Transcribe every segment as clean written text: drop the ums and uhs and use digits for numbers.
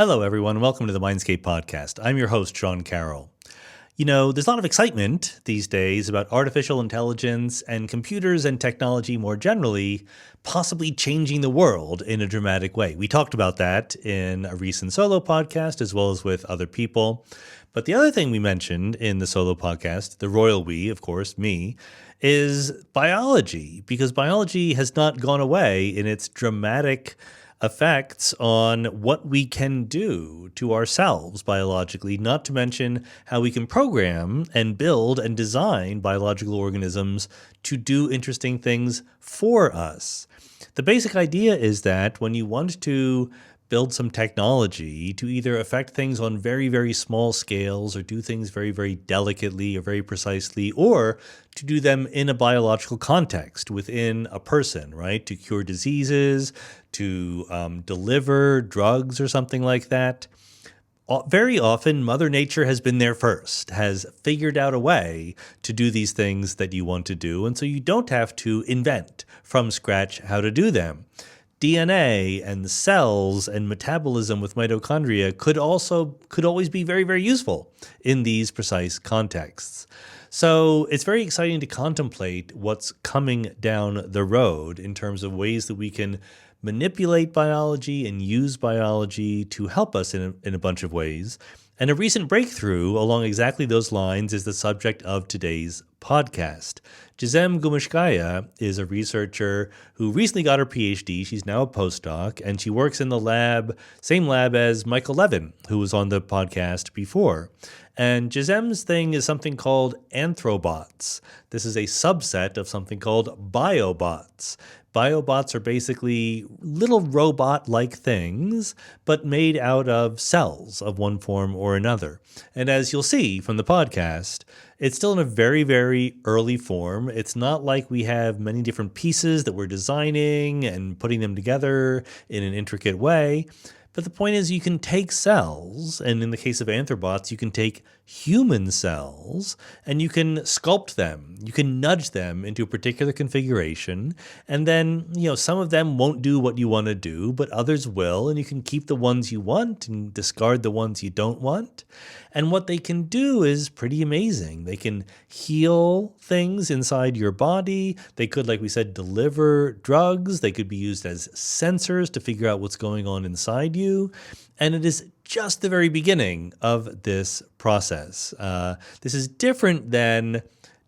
Hello, everyone. Welcome to the Mindscape podcast. I'm your host, Sean Carroll. You know, there's a lot of excitement these days about artificial intelligence and computers and technology more generally, possibly changing the world in a dramatic way. We talked about that in a recent solo podcast as well as with other people. But the other thing we mentioned in the solo podcast, the royal we, of course, me, is biology, because biology has not gone away in its dramatic effects on what we can do to ourselves biologically, not to mention how we can program and build and design biological organisms to do interesting things for us. The basic idea is that when you want to build some technology to either affect things on very, very small scales or do things very, very delicately or very precisely, or to do them in a biological context within a person, right? To cure diseases, to deliver drugs or something like that. Very often, Mother Nature has been there first, has figured out a way to do these things that you want to do, and so you don't have to invent from scratch how to do them. DNA and cells and metabolism with mitochondria could always be very, very useful in these precise contexts. So it's very exciting to contemplate what's coming down the road in terms of ways that we can manipulate biology and use biology to help us in a bunch of ways. And a recent breakthrough along exactly those lines is the subject of today's podcast. Gizem Gumuskaya is a researcher who recently got her Ph.D. She's now a postdoc, and she works in the same lab as Michael Levin, who was on the podcast before. And Gizem's thing is something called Anthrobots. This is a subset of something called biobots. Biobots are basically little robot-like things, but made out of cells of one form or another. And as you'll see from the podcast, it's still in a very, very early form. It's not like we have many different pieces that we're designing and putting them together in an intricate way. But the point is you can take cells, and in the case of Anthrobots, you can take human cells, and you can sculpt them. You can nudge them into a particular configuration, and then, some of them won't do what you want to do, but others will, and you can keep the ones you want and discard the ones you don't want. And what they can do is pretty amazing. They can heal things inside your body. They could, like we said, deliver drugs. They could be used as sensors to figure out what's going on inside you. And it is just the very beginning of this process. This is different than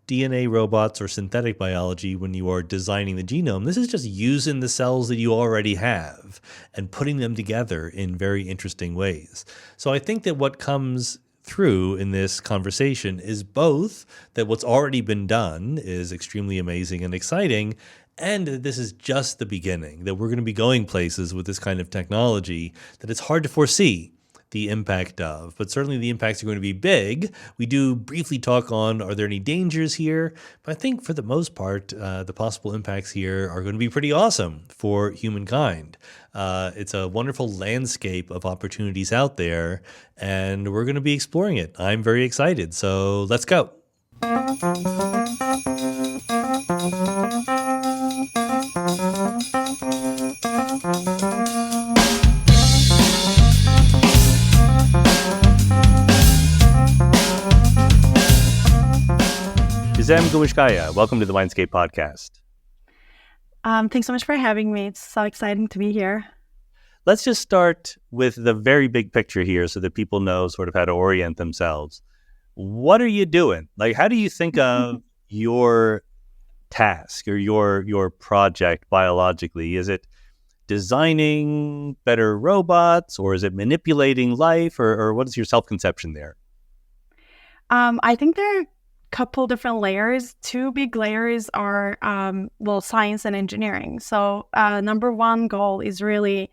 DNA robots or synthetic biology when you are designing the genome. This is just using the cells that you already have and putting them together in very interesting ways. So I think that what comes through in this conversation is both that what's already been done is extremely amazing and exciting, and that this is just the beginning, that we're going to be going places with this kind of technology that it's hard to foresee the impact of. But certainly the impacts are going to be big. We do briefly talk on, are there any dangers here? But I think for the most part, the possible impacts here are going to be pretty awesome for humankind. It's a wonderful landscape of opportunities out there, and we're going to be exploring it. I'm very excited. So let's go. Gizem Gumuskaya, welcome to the Mindscape podcast. Thanks so much for having me. It's so exciting to be here. Let's just start with the very big picture here so that people know sort of how to orient themselves. What are you doing? Like, how do you think of your task or your project biologically? Is it designing better robots, or is it manipulating life, or what is your self-conception there? I think there are a couple different layers. Two big layers are, science and engineering. So number one goal is really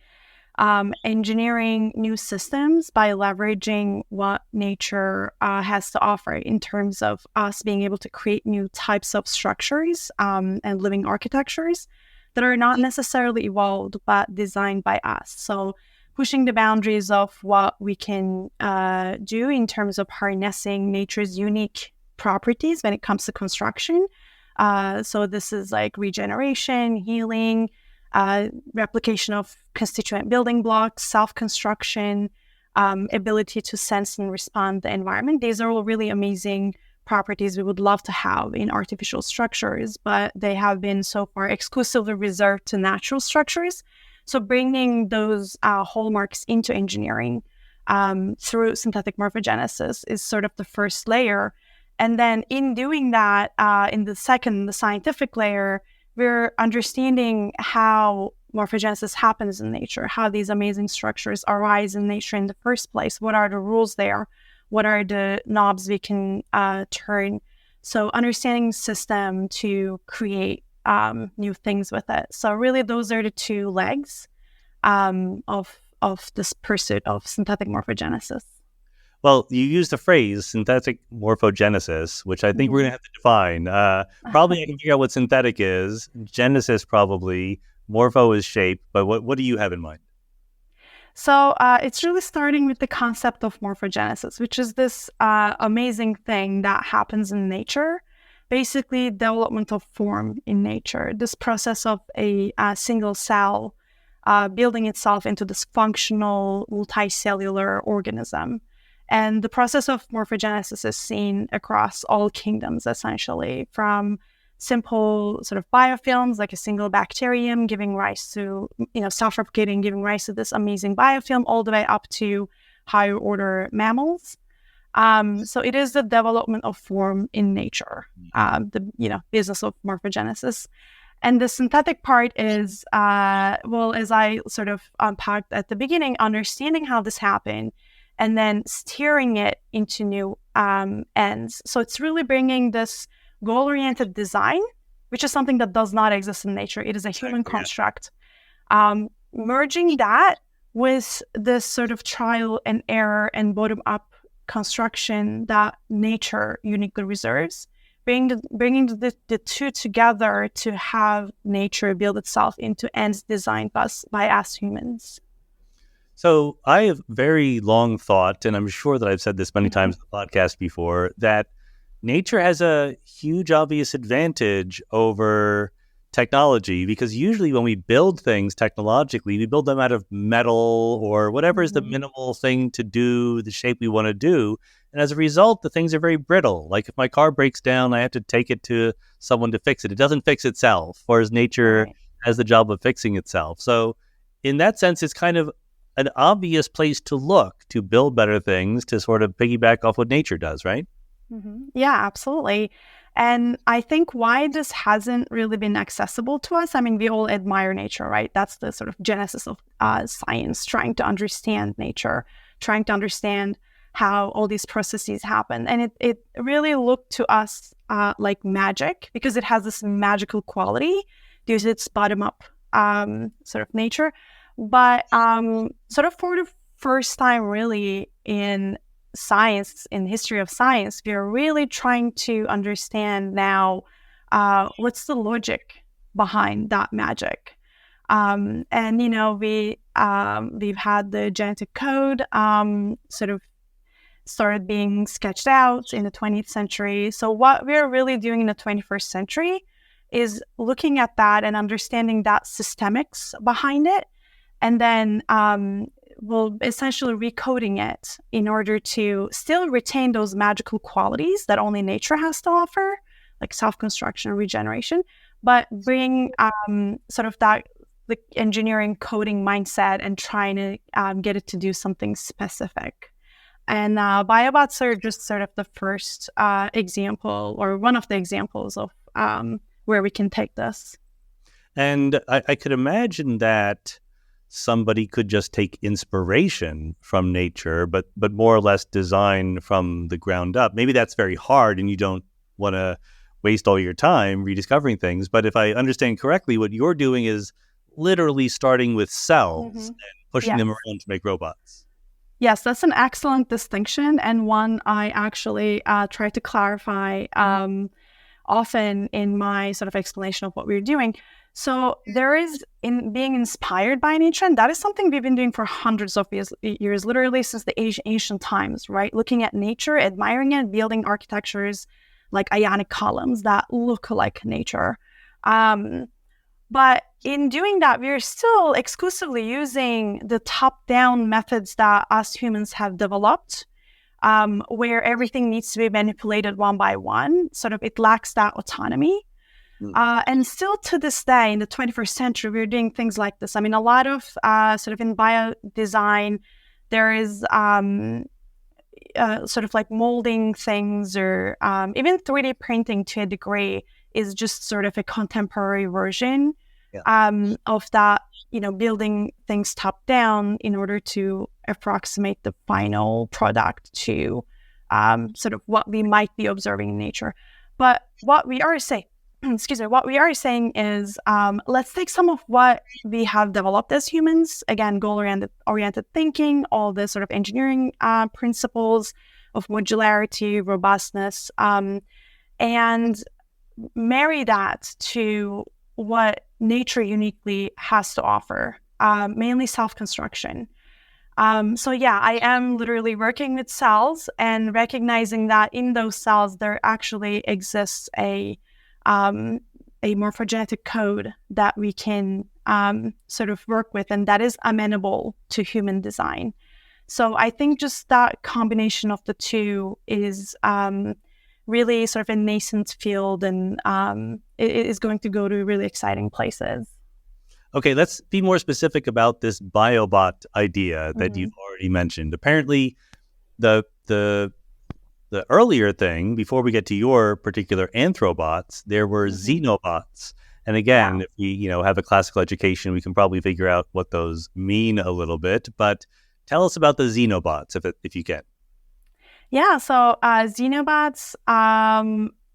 engineering new systems by leveraging what nature has to offer in terms of us being able to create new types of structures and living architectures that are not necessarily evolved but designed by us. So pushing the boundaries of what we can do in terms of harnessing nature's unique properties when it comes to construction. So this is like regeneration, healing, replication of constituent building blocks, self-construction, ability to sense and respond to the environment. These are all really amazing properties we would love to have in artificial structures, but they have been so far exclusively reserved to natural structures. So bringing those hallmarks into engineering through synthetic morphogenesis is sort of the first layer. And then in doing that, in the second, the scientific layer, we're understanding how morphogenesis happens in nature, how these amazing structures arise in nature in the first place. What are the rules there? What are the knobs we can turn? So understanding system to create new things with it. So really, those are the two legs of this pursuit of synthetic morphogenesis. Well, you used the phrase synthetic morphogenesis, which I think we're going to have to define. Probably I can figure out what synthetic is. Genesis probably. Morpho is shape. But what do you have in mind? So it's really starting with the concept of morphogenesis, which is this amazing thing that happens in nature, basically development of form in nature, this process of a single cell building itself into this functional multicellular organism. And the process of morphogenesis is seen across all kingdoms, essentially, from simple sort of biofilms, like a single bacterium giving rise to, self-replicating, giving rise to this amazing biofilm, all the way up to higher order mammals. So it is the development of form in nature, the business of morphogenesis. And the synthetic part is, as I sort of unpacked at the beginning, understanding how this happened and then steering it into new ends. So it's really bringing this goal-oriented design, which is something that does not exist in nature. It is a human construct. Merging that with this sort of trial and error and bottom-up construction that nature uniquely reserves, bringing the two together to have nature build itself into ends designed by us humans. So I have very long thought, and I'm sure that I've said this many times in the podcast before, that nature has a huge obvious advantage over technology, because usually when we build things technologically, we build them out of metal or whatever is the minimal thing to do the shape we want to do. And as a result, the things are very brittle. Like if my car breaks down, I have to take it to someone to fix it. It doesn't fix itself, whereas nature has the job of fixing itself. So in that sense, it's kind of an obvious place to look to build better things, to sort of piggyback off what nature does, right? Yeah, absolutely. And I think why this hasn't really been accessible to us, I mean, we all admire nature, right? That's the sort of genesis of science, trying to understand nature, trying to understand how all these processes happen. And it really looked to us like magic, because it has this magical quality due to its bottom-up sort of nature. But sort of for the first time really in science, in the history of science, we are really trying to understand now what's the logic behind that magic. And we've had the genetic code sort of started being sketched out in the 20th century. So what we're really doing in the 21st century is looking at that and understanding that systemics behind it, and then we'll essentially recoding it in order to still retain those magical qualities that only nature has to offer, like self-construction and regeneration, but bring sort of that the engineering coding mindset and trying to get it to do something specific. And biobots are just sort of the first example, or one of the examples of where we can take this. And I could imagine that somebody could just take inspiration from nature, but more or less design from the ground up. Maybe that's very hard and you don't want to waste all your time rediscovering things. But if I understand correctly, what you're doing is literally starting with cells and pushing them around to make robots. Yes, that's an excellent distinction, and one I actually try to clarify often in my sort of explanation of what we're doing. So there is in being inspired by nature, and that is something we've been doing for hundreds of years, literally since the ancient times, right? Looking at nature, admiring it, building architectures like ionic columns that look like nature. But in doing that, we're still exclusively using the top-down methods that us humans have developed, where everything needs to be manipulated one by one. Sort of, it lacks that autonomy. And still to this day, in the 21st century, we're doing things like this. I mean, a lot of sort of in bio design, there is sort of like molding things, or even 3D printing to a degree is just sort of a contemporary version of that, building things top down in order to approximate the final product to sort of what we might be observing in nature. But what we are saying, what we are saying is, let's take some of what we have developed as humans, again, goal-oriented thinking, all the sort of engineering principles of modularity, robustness, and marry that to what nature uniquely has to offer, mainly self-construction. So yeah, I am literally working with cells and recognizing that in those cells, there actually exists a morphogenetic code that we can sort of work with, and that is amenable to human design. So I think just that combination of the two is really sort of a nascent field, and it is going to go to really exciting places. Okay, let's be more specific about this biobot idea that you've already mentioned. Apparently, the earlier thing, before we get to your particular Anthrobots, there were Xenobots. And again, if we have a classical education, we can probably figure out what those mean a little bit. But tell us about the Xenobots, if you can. Yeah, so Xenobots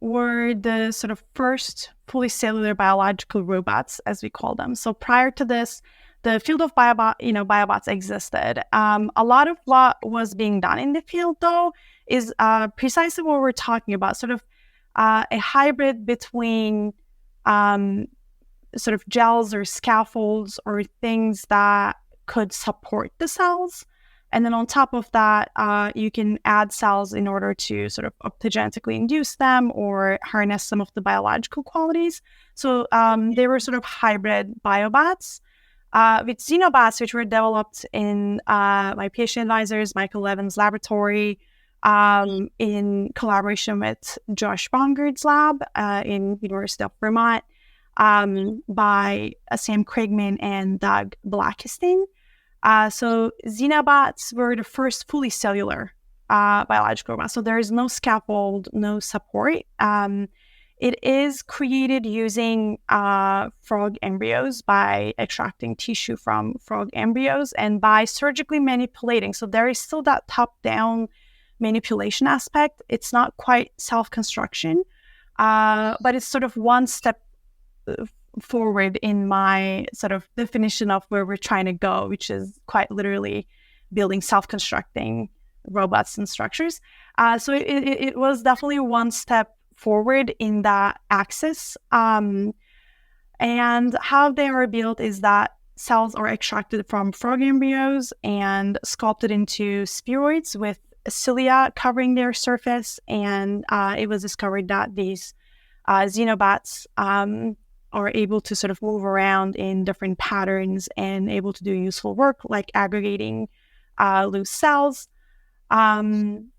were the sort of first fully cellular biological robots, as we call them. So prior to this, the field of biobots existed. A lot of what was being done in the field, though, is precisely what we're talking about, sort of a hybrid between sort of gels or scaffolds or things that could support the cells. And then on top of that, you can add cells in order to sort of optogenetically induce them or harness some of the biological qualities. So they were sort of hybrid biobots. With Xenobots, which were developed in my PhD advisor's Michael Levin's laboratory, in collaboration with Josh Bongard's lab in University of Vermont, by Sam Krigman and Doug Blackiston. So Xenobots were the first fully cellular biological robots. So there is no scaffold, no support. It is created using frog embryos by extracting tissue from frog embryos and by surgically manipulating. So there is still that top-down manipulation aspect. It's not quite self-construction, but it's sort of one step forward in my sort of definition of where we're trying to go, which is quite literally building self-constructing robots and structures. So it was definitely one step forward in that axis. And how they are built is that cells are extracted from frog embryos and sculpted into spheroids with cilia covering their surface. And it was discovered that these Xenobots are able to sort of move around in different patterns and able to do useful work like aggregating loose cells. And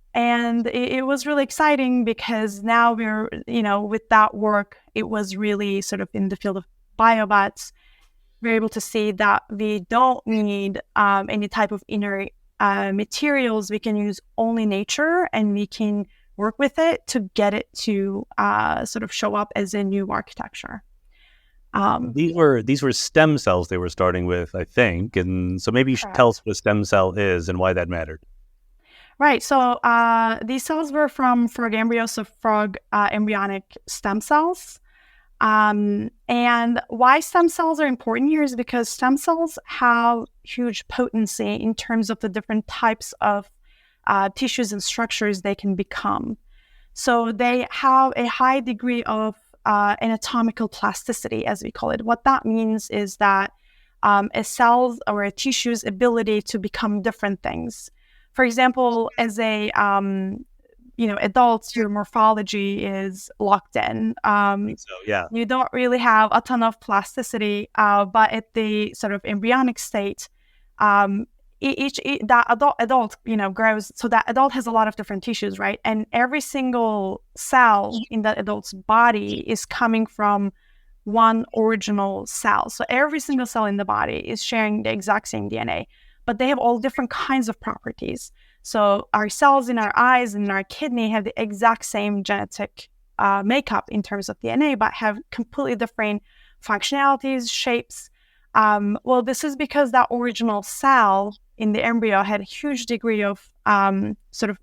it was really exciting because now we're, with that work, it was really sort of in the field of biobots, we're able to see that we don't need any type of inner materials. We can use only nature, and we can work with it to get it to sort of show up as a new architecture. These were stem cells they were starting with, I think. And so maybe you should tell us what a stem cell is and why that mattered. Right. So these cells were from frog embryos, so frog embryonic stem cells. And why stem cells are important here is because stem cells have huge potency in terms of the different types of tissues and structures they can become. So they have a high degree of anatomical plasticity, as we call it. What that means is that a cell's or a tissue's ability to become different things. For example, as a adults, your morphology is locked in. I think so, yeah. You don't really have a ton of plasticity, but at the sort of embryonic state, that adult grows. So that adult has a lot of different tissues, right? And every single cell in that adult's body is coming from one original cell. So every single cell in the body is sharing the exact same DNA, but they have all different kinds of properties. So our cells in our eyes and in our kidney have the exact same genetic makeup in terms of DNA, but have completely different functionalities, shapes. Well, this is because that original cell in the embryo had a huge degree of sort of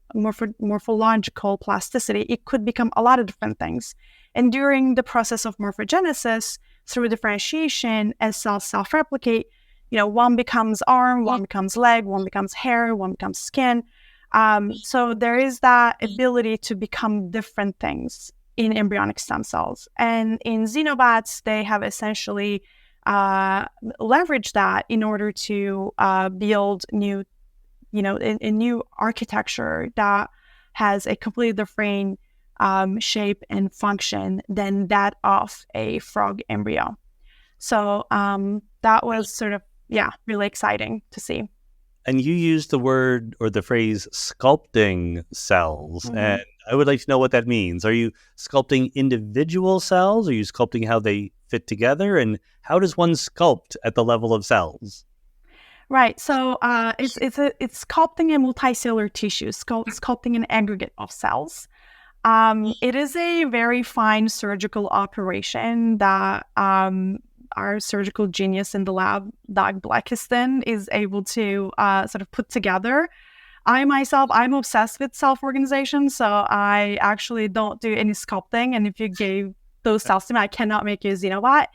morphological plasticity. It could become a lot of different things. And during the process of morphogenesis, through differentiation, as cells self-replicate, one becomes arm, one becomes leg, one becomes hair, one becomes skin. So there is that ability to become different things in embryonic stem cells. And in xenobots, they have essentially leveraged that in order to build new, a new architecture that has a completely different shape and function than that of a frog embryo. So that was sort of, really exciting to see. And you used the word or the phrase sculpting cells. And I would like to know what that means. Are you sculpting individual cells? Are you sculpting how they fit together? And how does one sculpt at the level of cells? Right. So it's sculpting a multicellular tissue, sculpting an aggregate of cells. It is a very fine surgical operation that our surgical genius in the lab, Doug Blackiston, is able to sort of put together. I'm obsessed with self-organization, so I actually don't do any sculpting. And if you gave those cells to me, I cannot make you a xenobot.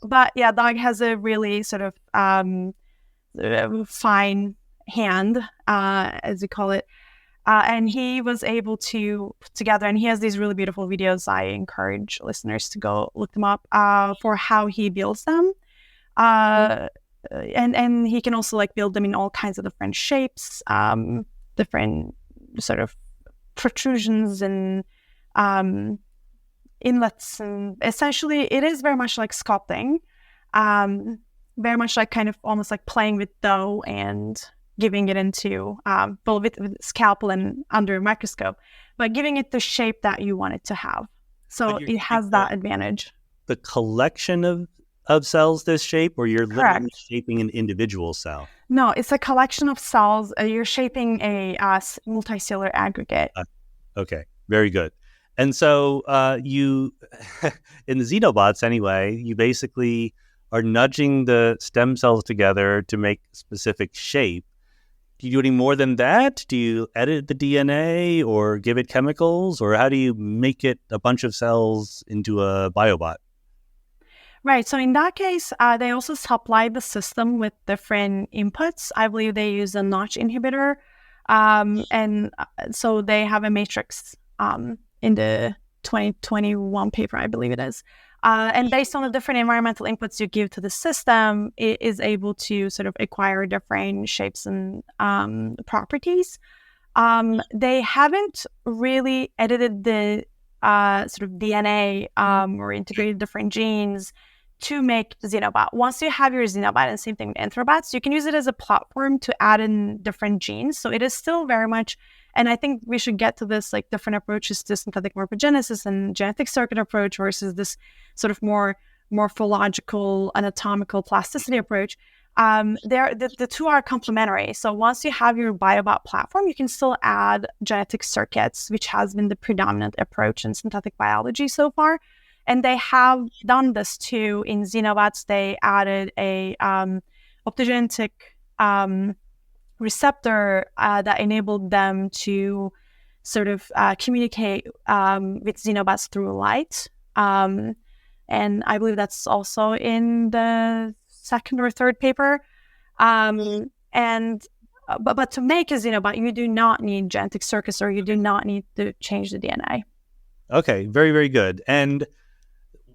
But yeah, Doug has a really sort of fine hand, as we call it. And he was able to put together, and he has these really beautiful videos. I encourage listeners to go look them up for how he builds them. And he can also build them in all kinds of different shapes, different sort of protrusions and inlets. And essentially, it is very much like sculpting, very much like kind of almost like playing with dough and giving it into, with scalpel and under a microscope, but giving it the shape that you want it to have. So it has that advantage. The collection of cells this shape, or you're Correct. literally shaping an individual cell? No, it's a collection of cells. You're shaping a multicellular aggregate. Okay, very good. And so you, in the Xenobots anyway, you basically are nudging the stem cells together to make a specific shape. Do you do any more than that? Do you edit the DNA or give it chemicals, or how do you make it a bunch of cells into a biobot? Right. So in that case, they also supply the system with different inputs. I believe they use a notch inhibitor. And so they have a matrix in the 2021 paper, I believe it is. And based on the different environmental inputs you give to the system, it is able to sort of acquire different shapes and properties. They haven't really edited the sort of DNA or integrated different genes to make Xenobot. Once you have your Xenobot, and same thing with Anthrobots, you can use it as a platform to add in different genes. So it is still very much, and I think we should get to this, different approaches to synthetic morphogenesis and genetic circuit approach versus this sort of more morphological, anatomical plasticity approach. The two are complementary. So once you have your biobot platform, you can still add genetic circuits, which has been the predominant approach in synthetic biology so far. And they have done this too in Xenobots. They added a optogenetic receptor that enabled them to sort of communicate with Xenobots through light. And I believe that's also in the second or third paper. But to make a Xenobot, you do not need genetic circuits, or you do not need to change the DNA. Okay, very, very good. And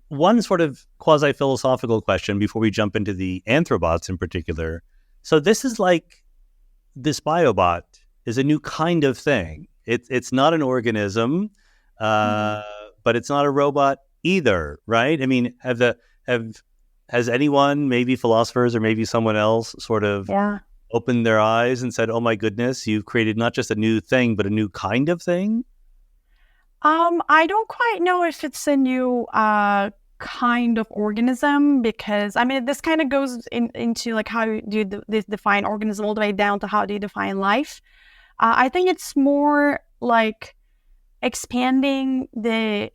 one sort of quasi-philosophical question before we jump into the Anthrobots in particular. So this is this biobot is a new kind of thing. It's not an organism, Mhm. but it's not a robot either, right? I mean, has anyone, maybe philosophers or maybe someone else, sort of Yeah. opened their eyes and said, "Oh my goodness, you've created not just a new thing, but a new kind of thing"? I don't quite know if it's a new kind of organism, because I mean this kind of goes into like how do you define organism all the way down to how do you define life. I think it's more like expanding the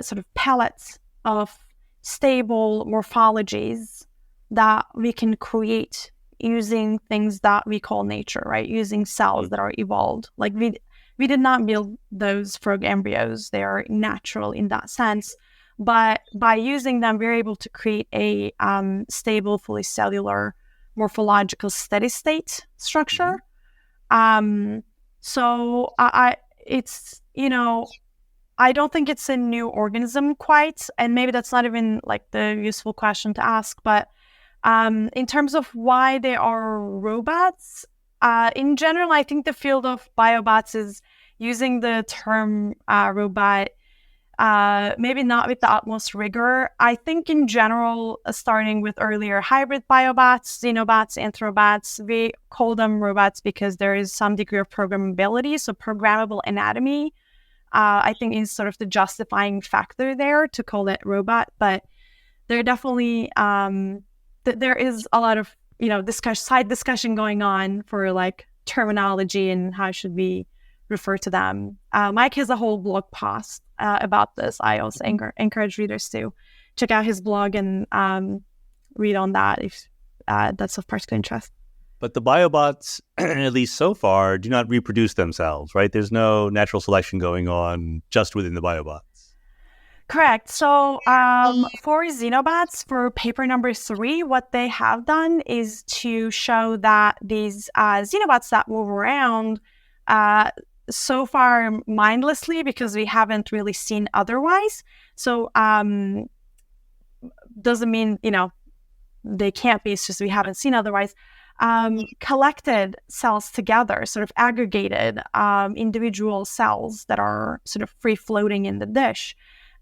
sort of palettes of stable morphologies that we can create using things that we call nature, right? Using cells that are evolved. Like we did not build those frog embryos; they are natural in that sense. But by using them, we're able to create a stable, fully cellular, morphological, steady state structure. Um, so it's, I don't think it's a new organism quite, and maybe that's not even like the useful question to ask. But in terms of why they are robots, in general, I think the field of biobots is using the term robot. Maybe not with the utmost rigor. I think in general, starting with earlier hybrid biobots, Xenobots, Anthrobots, we call them robots because there is some degree of programmability. So programmable anatomy, I think, is sort of the justifying factor there to call it robot. But there definitely, there is a lot of, side discussion going on for like terminology and how should we refer to them. Mike has a whole blog post about this. I also encourage readers to check out his blog and read on that if that's of particular interest. But the biobots, at least so far, do not reproduce themselves, right? There's no natural selection going on just within the biobots. Correct. So for Xenobots, for paper number 3, what they have done is to show that these Xenobots that move around so far mindlessly, because we haven't really seen otherwise. So doesn't mean, they can't be, it's just we haven't seen otherwise. Collected cells together, sort of aggregated individual cells that are sort of free floating in the dish.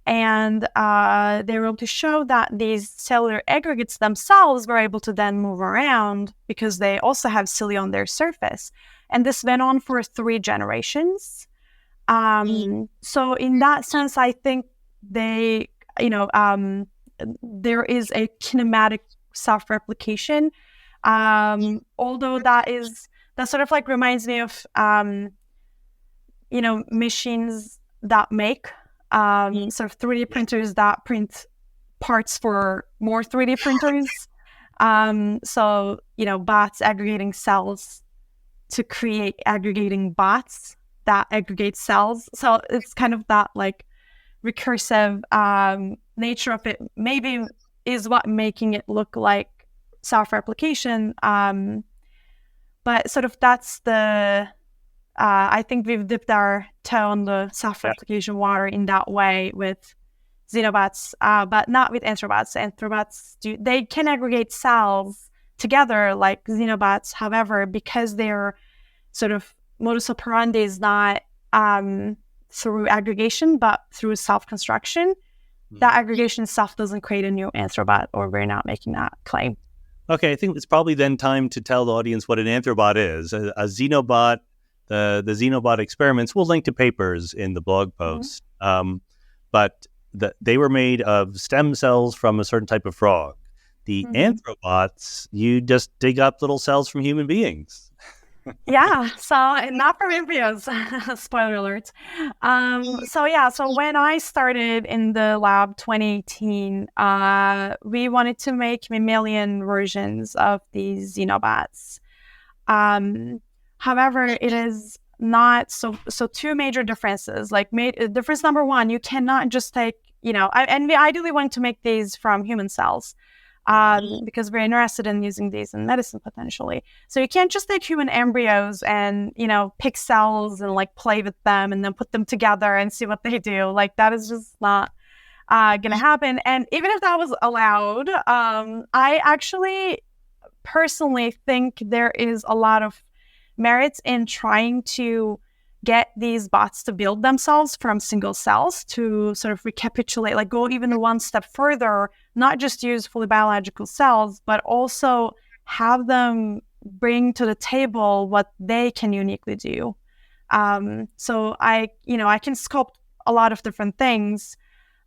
And they were able to show that these cellular aggregates themselves were able to then move around because they also have cilia on their surface. And this went on for 3 generations. So in that sense, I think they, there is a kinematic self-replication. Although that sort of like reminds me of, machines that make sort of 3D printers that print parts for more 3D printers. So, bots aggregating cells to create aggregating bots that aggregate cells. So it's kind of that like recursive nature of it maybe is what making it look like self-replication. But sort of that's the I think we've dipped our toe on the self-replication water in that way with Xenobots, but not with Anthrobots. Anthrobots they can aggregate cells together like Xenobots. However, because their sort of modus operandi is not through aggregation, but through self-construction, that aggregation itself doesn't create a new Anthrobot, or we're not making that claim. Okay, I think it's probably then time to tell the audience what an Anthrobot is. A Xenobot, the Xenobot experiments, we'll link to papers in the blog post. But they were made of stem cells from a certain type of frog. The Anthrobots, you just dig up little cells from human beings. Yeah, so not from embryos. Spoiler alert. So when I started in the lab 2018, we wanted to make mammalian versions of these Xenobots. However, it is not so 2 major differences. Like difference number 1, you cannot just take, and we ideally want to make these from human cells. Because we're interested in using these in medicine potentially. So you can't just take human embryos and, pick cells and like play with them and then put them together and see what they do. Like that is just not going to happen. And even if that was allowed, I actually personally think there is a lot of merit in trying to get these bots to build themselves from single cells, to sort of recapitulate, like go even one step further, not just use fully biological cells, but also have them bring to the table what they can uniquely do. So I can sculpt a lot of different things,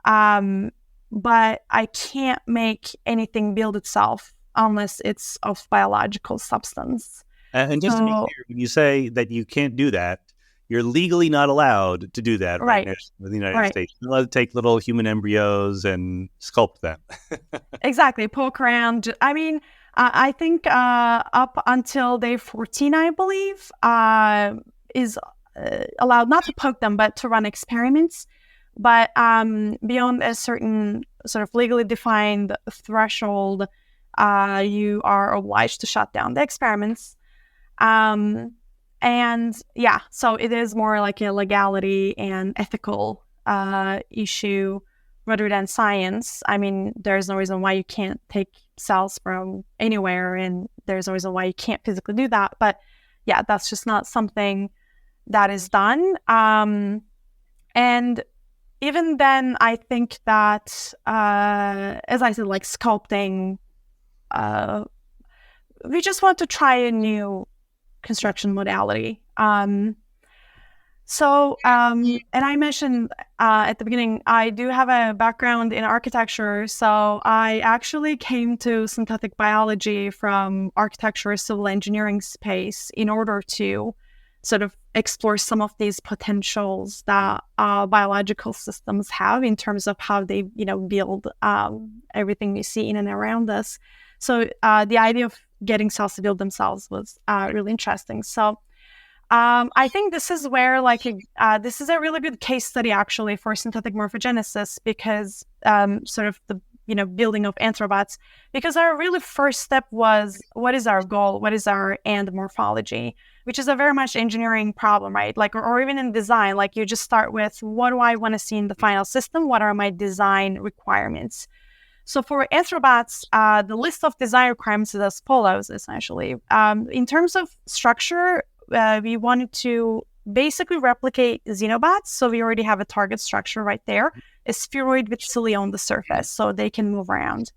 but I can't make anything build itself unless it's of biological substance. And just to be clear, when you say that you can't do that, you're legally not allowed to do that right now in the United States. You're allowed to take little human embryos and sculpt them. Exactly. Poke around. I mean, I think up until day 14, I believe, is allowed not to poke them, but to run experiments. But beyond a certain sort of legally defined threshold, you are obliged to shut down the experiments. And yeah, so it is more like a legality and ethical issue rather than science. I mean, there's no reason why you can't take cells from anywhere, and there's no reason why you can't physically do that. But yeah, that's just not something that is done. And even then, I think that, as I said, like sculpting, we just want to try a new construction modality. And I mentioned at the beginning, I do have a background in architecture. So I actually came to synthetic biology from architecture, civil engineering space in order to sort of explore some of these potentials that biological systems have in terms of how they, build everything we see in and around us. So the idea of getting cells to build themselves was really interesting. So I think this is where this is a really good case study actually for synthetic morphogenesis, because sort of the building of Anthrobots, because our really first step was, what is our goal? What is our end morphology? Which is a very much engineering problem, right? Like, or even in design, like you just start with, what do I want to see in the final system? What are my design requirements? So for Anthrobots, the list of design requirements is as follows, essentially. In terms of structure, we wanted to basically replicate Xenobots. So we already have a target structure right there, a spheroid with cilia on the surface, so they can move around.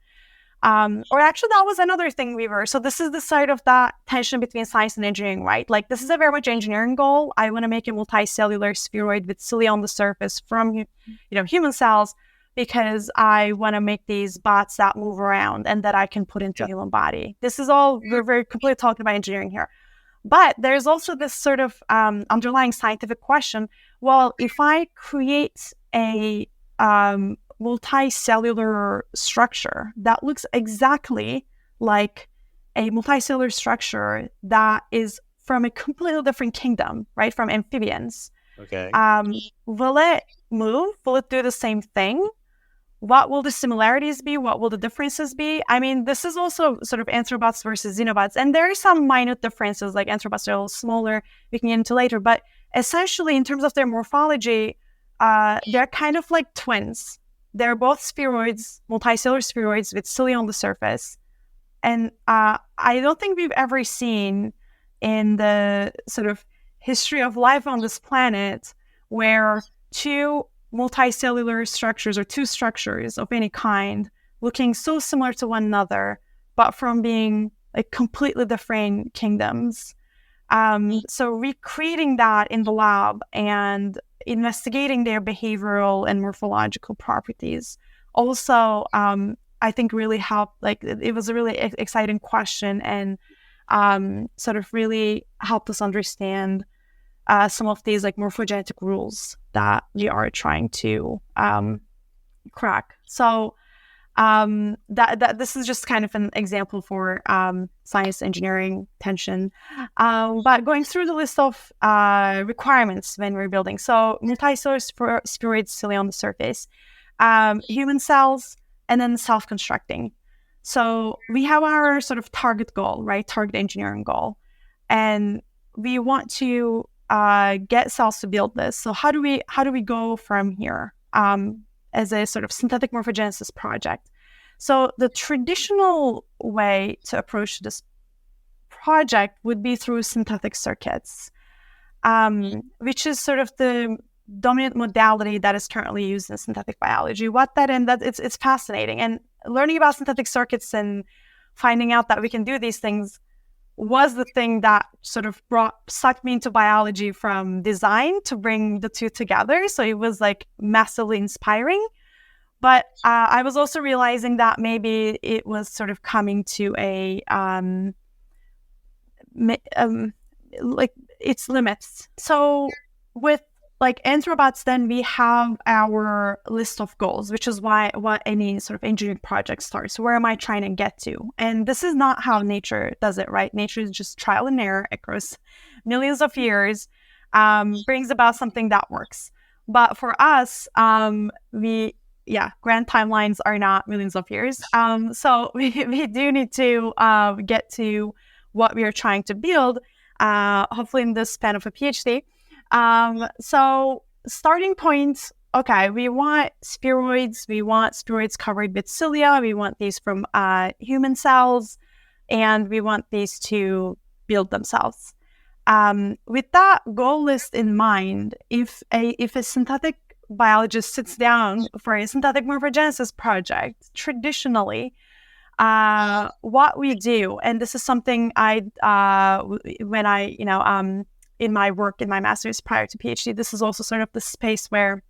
Or actually, that was another thing so this is the side of that tension between science and engineering, right? Like, this is a very much engineering goal. I want to make a multicellular spheroid with cilia on the surface from, human cells, because I want to make these bots that move around and that I can put into human body. This is all, we're very completely talking about engineering here. But there's also this sort of underlying scientific question. Well, if I create a multicellular structure that looks exactly like a multicellular structure that is from a completely different kingdom, right, from amphibians, okay, will it move? Will it do the same thing? What will the similarities be? What will the differences be? I mean, this is also sort of Anthrobots versus Xenobots. And there are some minute differences, like Anthrobots are a little smaller, we can get into later. But essentially, in terms of their morphology, they're kind of like twins. They're both spheroids, multicellular spheroids with cilia on the surface. And I don't think we've ever seen in the sort of history of life on this planet where two multicellular structures or two structures of any kind looking so similar to one another, but from being like completely different kingdoms. So recreating that in the lab and investigating their behavioral and morphological properties also, I think really helped. Like, it was a really exciting question, and sort of really helped us understand some of these like morphogenetic rules that we are trying to crack. So that this is just kind of an example for science engineering tension. But going through the list of requirements when we're building, so multicellular spheroid cilia on the surface, human cells, and then self-constructing. So we have our sort of target goal, right? Target engineering goal, and we want to get cells to build this. So how do we go from here as a sort of synthetic morphogenesis project? So the traditional way to approach this project would be through synthetic circuits. which is sort of the dominant modality that is currently used in synthetic biology. It's fascinating. And learning about synthetic circuits and finding out that we can do these things was the thing that sort of sucked me into biology from design to bring the two together. So it was like massively inspiring. But I was also realizing that maybe it was sort of coming to a like its limits. So with like Anthrobots, then we have our list of goals, which is what any sort of engineering project starts. Where am I trying to get to? And this is not how nature does it, right? Nature is just trial and error across millions of years, brings about something that works. But for us, grand timelines are not millions of years. So we do need to get to what we are trying to build, hopefully in the span of a PhD. So starting point, okay, we want spheroids. We want spheroids covered with cilia. We want these from human cells, and we want these to build themselves. With that goal list in mind, if a synthetic biologist sits down for a synthetic morphogenesis project, traditionally, what we do, and this is something in my work, in my master's prior to PhD, this is also sort of the space where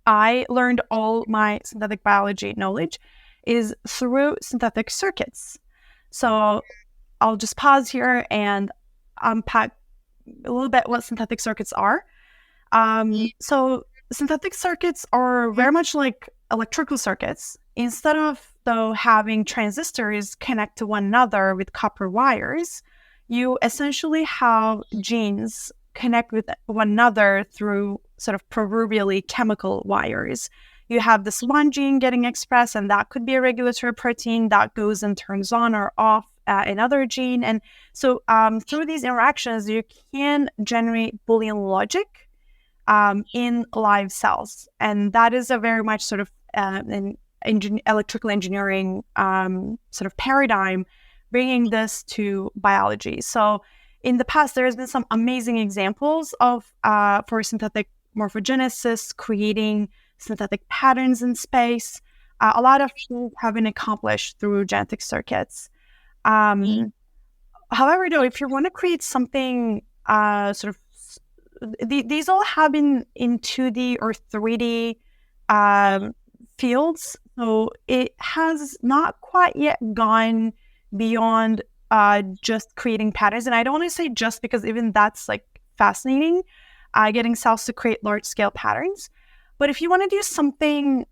I learned all my synthetic biology knowledge is through synthetic circuits. So I'll just pause here and unpack a little bit what synthetic circuits are. So synthetic circuits are very much like electrical circuits. Instead of, though, having transistors connect to one another with copper wires, you essentially have genes connect with one another through sort of proverbially chemical wires. You have this one gene getting expressed, and that could be a regulatory protein that goes and turns on or off another gene. And so through these interactions, you can generate Boolean logic in live cells. And that is a very much sort of an electrical engineering sort of paradigm, bringing this to biology. So in the past, there has been some amazing examples of for synthetic morphogenesis, creating synthetic patterns in space. A lot of things have been accomplished through genetic circuits. However, though, if you want to create something these all have been in 2D or 3D fields. So it has not quite yet gone beyond just creating patterns. And I don't want to say just, because even that's like fascinating, getting cells to create large scale patterns. But if you want to do something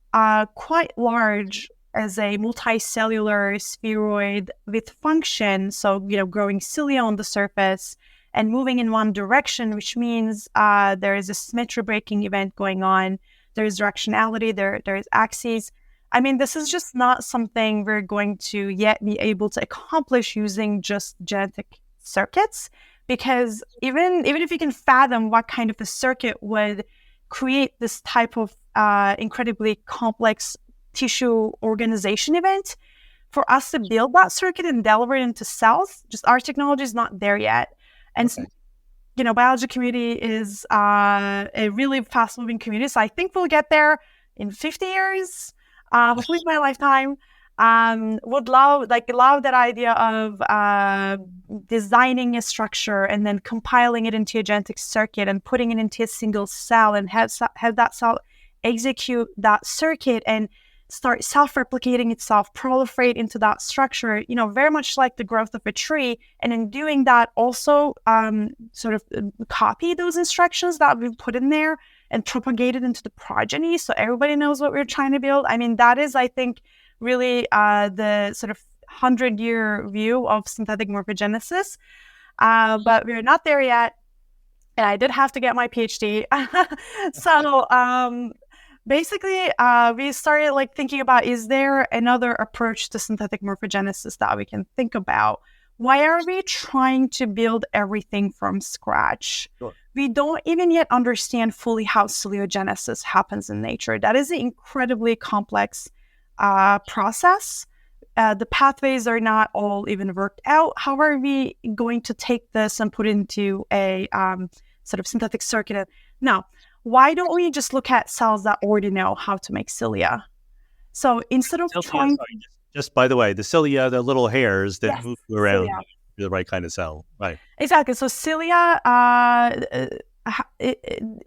quite large as a multicellular spheroid with function, so, growing cilia on the surface and moving in one direction, which means there is a symmetry breaking event going on, there's directionality, there's axes. I mean, this is just not something we're going to yet be able to accomplish using just genetic circuits, because even if you can fathom what kind of a circuit would create this type of incredibly complex tissue organization event, for us to build that circuit and deliver it into cells, just our technology is not there yet. And biology community is a really fast-moving community. So I think we'll get there in 50 years, hopefully in my lifetime. Would love that idea of designing a structure and then compiling it into a genetic circuit and putting it into a single cell and have that cell execute that circuit and start self-replicating itself, proliferate into that structure, very much like the growth of a tree. And in doing that, also sort of copy those instructions that we've put in there and propagate it into the progeny so everybody knows what we're trying to build. I mean, that is, I think, really the sort of 100-year view of synthetic morphogenesis. But we're not there yet. And I did have to get my PhD. So basically, we started thinking about, is there another approach to synthetic morphogenesis that we can think about? Why are we trying to build everything from scratch? Sure. We don't even yet understand fully how celiogenesis happens in nature. That is an incredibly complex process. The pathways are not all even worked out. How are we going to take this and put into a sort of synthetic circuit. Now, why don't we just look at cells that already know how to make cilia? So instead of trying... Just by the way, the cilia, the little hairs that move around cilia. The right kind of cell, right? Exactly. So cilia,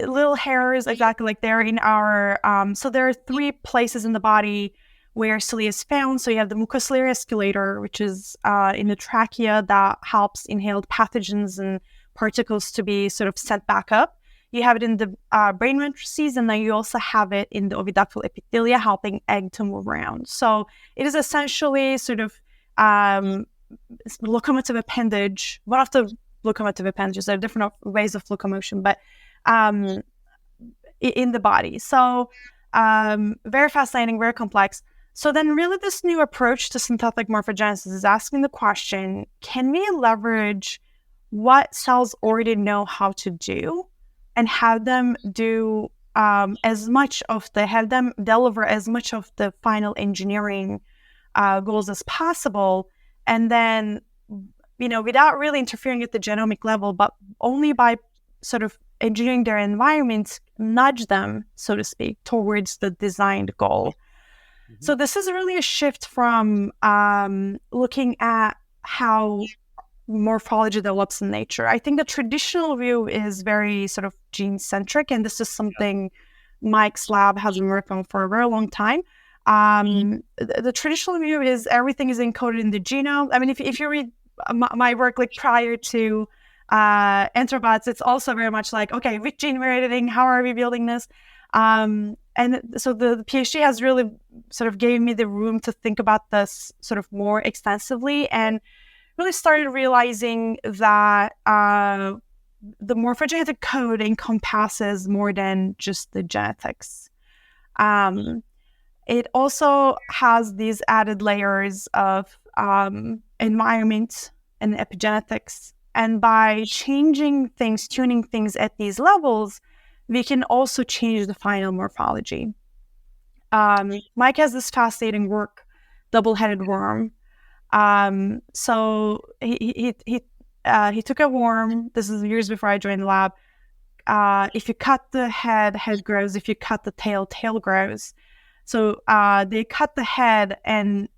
little hairs, exactly like they're in our... so there are 3 places in the body where cilia is found. So you have the mucociliary escalator, which is in the trachea that helps inhaled pathogens and particles to be sort of sent back up. You have it in the brain matrices, and then you also have it in the oviductal epithelia, helping egg to move around. So it is essentially sort of locomotive appendage, one of the locomotive appendages. There are different ways of locomotion, but in the body. So very fascinating, very complex. So then really this new approach to synthetic morphogenesis is asking the question, can we leverage what cells already know how to do and have them do have them deliver as much of the final engineering goals as possible, and then, without really interfering at the genomic level, but only by sort of engineering their environment, nudge them, so to speak, towards the designed goal. Mm-hmm. So this is really a shift from looking at how morphology develops in nature. I think the traditional view is very sort of gene-centric, and this is something Mike's lab has been working on for a very long time. The traditional view is everything is encoded in the genome. I mean, if you read my work like prior to Anthrobots, it's also very much like, okay, which gene we're editing, how are we building this? And so the Ph.D. has really sort of gave me the room to think about this sort of more extensively, and really started realizing that the morphogenetic code encompasses more than just the genetics. It also has these added layers of environment and epigenetics. And by changing things, tuning things at these levels, we can also change the final morphology. Mike has this fascinating work, double-headed worm. So he took a worm. This is years before I joined the lab. If you cut the head, head grows. If you cut the tail, tail grows. So they cut the head and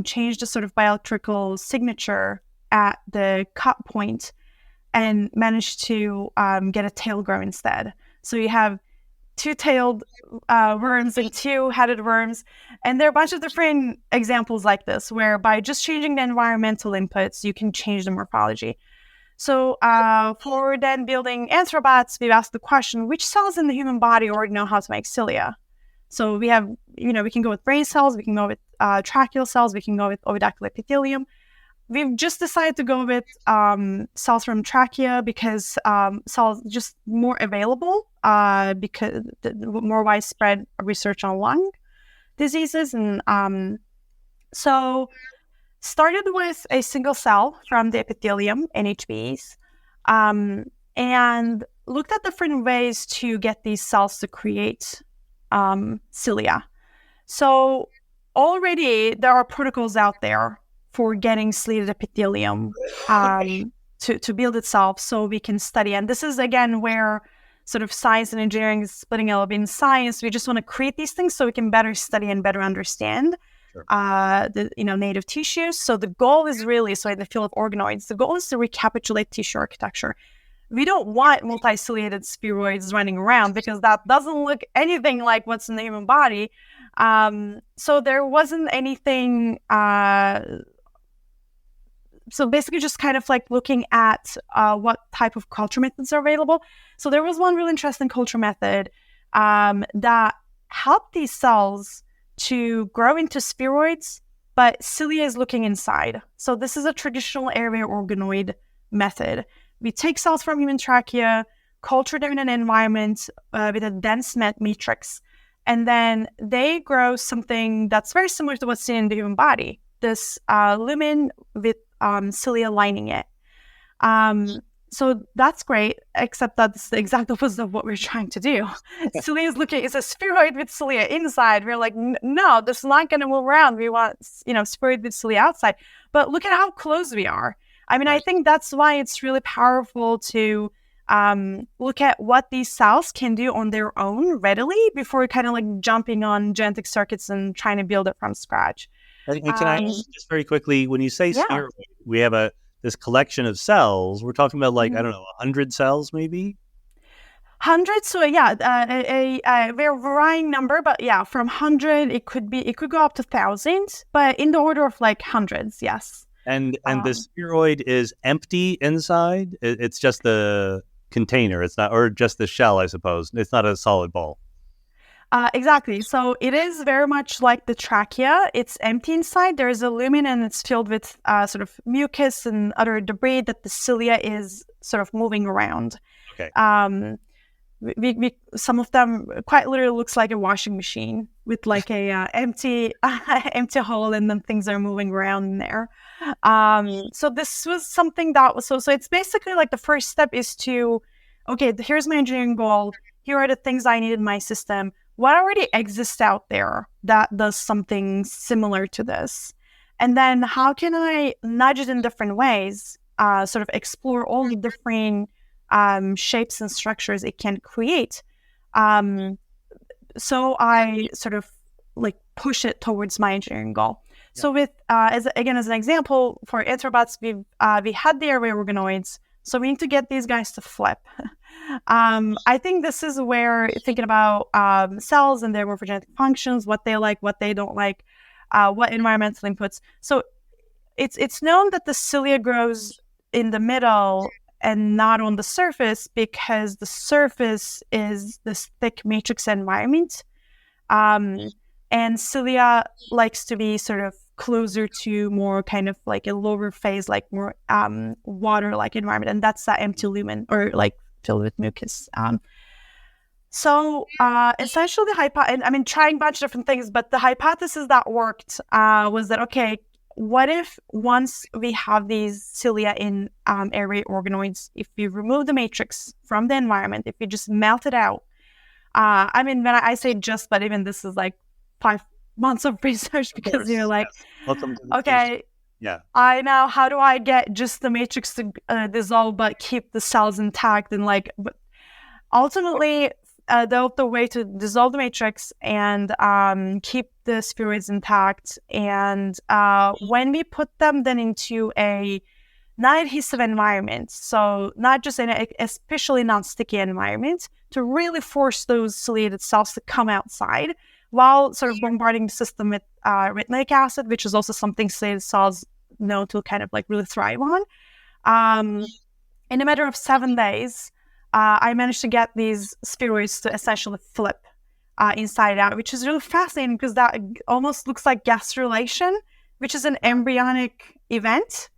changed the sort of bioelectrical signature at the cut point, and managed to get a tail grow instead. So you have 2-tailed worms and 2-headed worms. And there are a bunch of different examples like this, where by just changing the environmental inputs, you can change the morphology. So for then building Anthrobots, we've asked the question, which cells in the human body already know how to make cilia? So we have, we can go with brain cells, we can go with tracheal cells, we can go with oviductal epithelium. We've just decided to go with cells from trachea because cells just more available, because the more widespread research on lung diseases. And so started with a single cell from the epithelium, NHBs, and looked at different ways to get these cells to create cilia. So already there are protocols out there for getting slitted epithelium to build itself, so we can study. And this is, again, where sort of science and engineering is splitting a little bit. In science, we just want to create these things so we can better study and better understand the native tissues. So the goal is really, so in the field of organoids, the goal is to recapitulate tissue architecture. We don't want multiciliated spheroids running around because that doesn't look anything like what's in the human body. So there wasn't anything... So basically just kind of like looking at what type of culture methods are available. So there was one really interesting culture method that helped these cells to grow into spheroids, but cilia is looking inside. So this is a traditional airway organoid method. We take cells from human trachea, culture them in an environment with a dense matrix, and then they grow something that's very similar to what's seen in the human body, this lumen with cilia lining it. So that's great, except that's the exact opposite of what we're trying to do. Cilia is a spheroid with cilia inside. We're like, no, this is not going to move around. We want, spheroid with cilia outside. But look at how close we are. I mean, I think that's why it's really powerful to look at what these cells can do on their own readily before kind of like jumping on genetic circuits and trying to build it from scratch. And can I ask just very quickly, when you say Yeah. spheroid, we have this collection of cells. We're talking about like, Mhm. I don't know, 100 cells maybe? Hundreds, so yeah, a very varying number, but yeah, from 100, it could go up to thousands, but in the order of like hundreds, yes. And the spheroid is empty inside? It's just the container. It's not, or just the shell, I suppose. It's not a solid ball. Exactly. So it is very much like the trachea. It's empty inside. There's a lumen and it's filled with sort of mucus and other debris that the cilia is sort of moving around. Okay. Some of them quite literally looks like a washing machine with like a empty hole, and then things are moving around in there. So this was something that was so it's basically like the first step is to, okay, here's my engineering goal. Here are the things I need in my system. What already exists out there that does something similar to this? And then how can I nudge it in different ways, sort of explore all the different shapes and structures it can create. So I sort of like push it towards my engineering goal. Yeah. So with, as an example, for Anthrobots, we had the array organoids. So we need to get these guys to flip. I think this is where thinking about cells and their morphogenetic functions, what they like, what they don't like, what environmental inputs. So it's known that the cilia grows in the middle and not on the surface because the surface is this thick matrix environment. And cilia likes to be sort of closer to more kind of like a lower phase, like more water-like environment. And that's that empty lumen or like filled with mucus. So essentially trying a bunch of different things, but the hypothesis that worked was that, okay, what if once we have these cilia in array organoids, if we remove the matrix from the environment, if we just melt it out, when I say just, but even this is like 5 months of research because you're like, okay, yeah, I know, how do I get just the matrix to dissolve but keep the cells intact? And like, but ultimately, the way to dissolve the matrix and keep the spheroids intact. And when we put them then into a non-adhesive environment, so not just in a especially non-sticky environment, to really force those ciliated cells to come outside while sort of bombarding the system with retinoic acid, which is also something ciliated cells know to kind of like really thrive on. In a matter of 7 days, I managed to get these spheroids to essentially flip inside out, which is really fascinating because that almost looks like gastrulation, which is an embryonic event,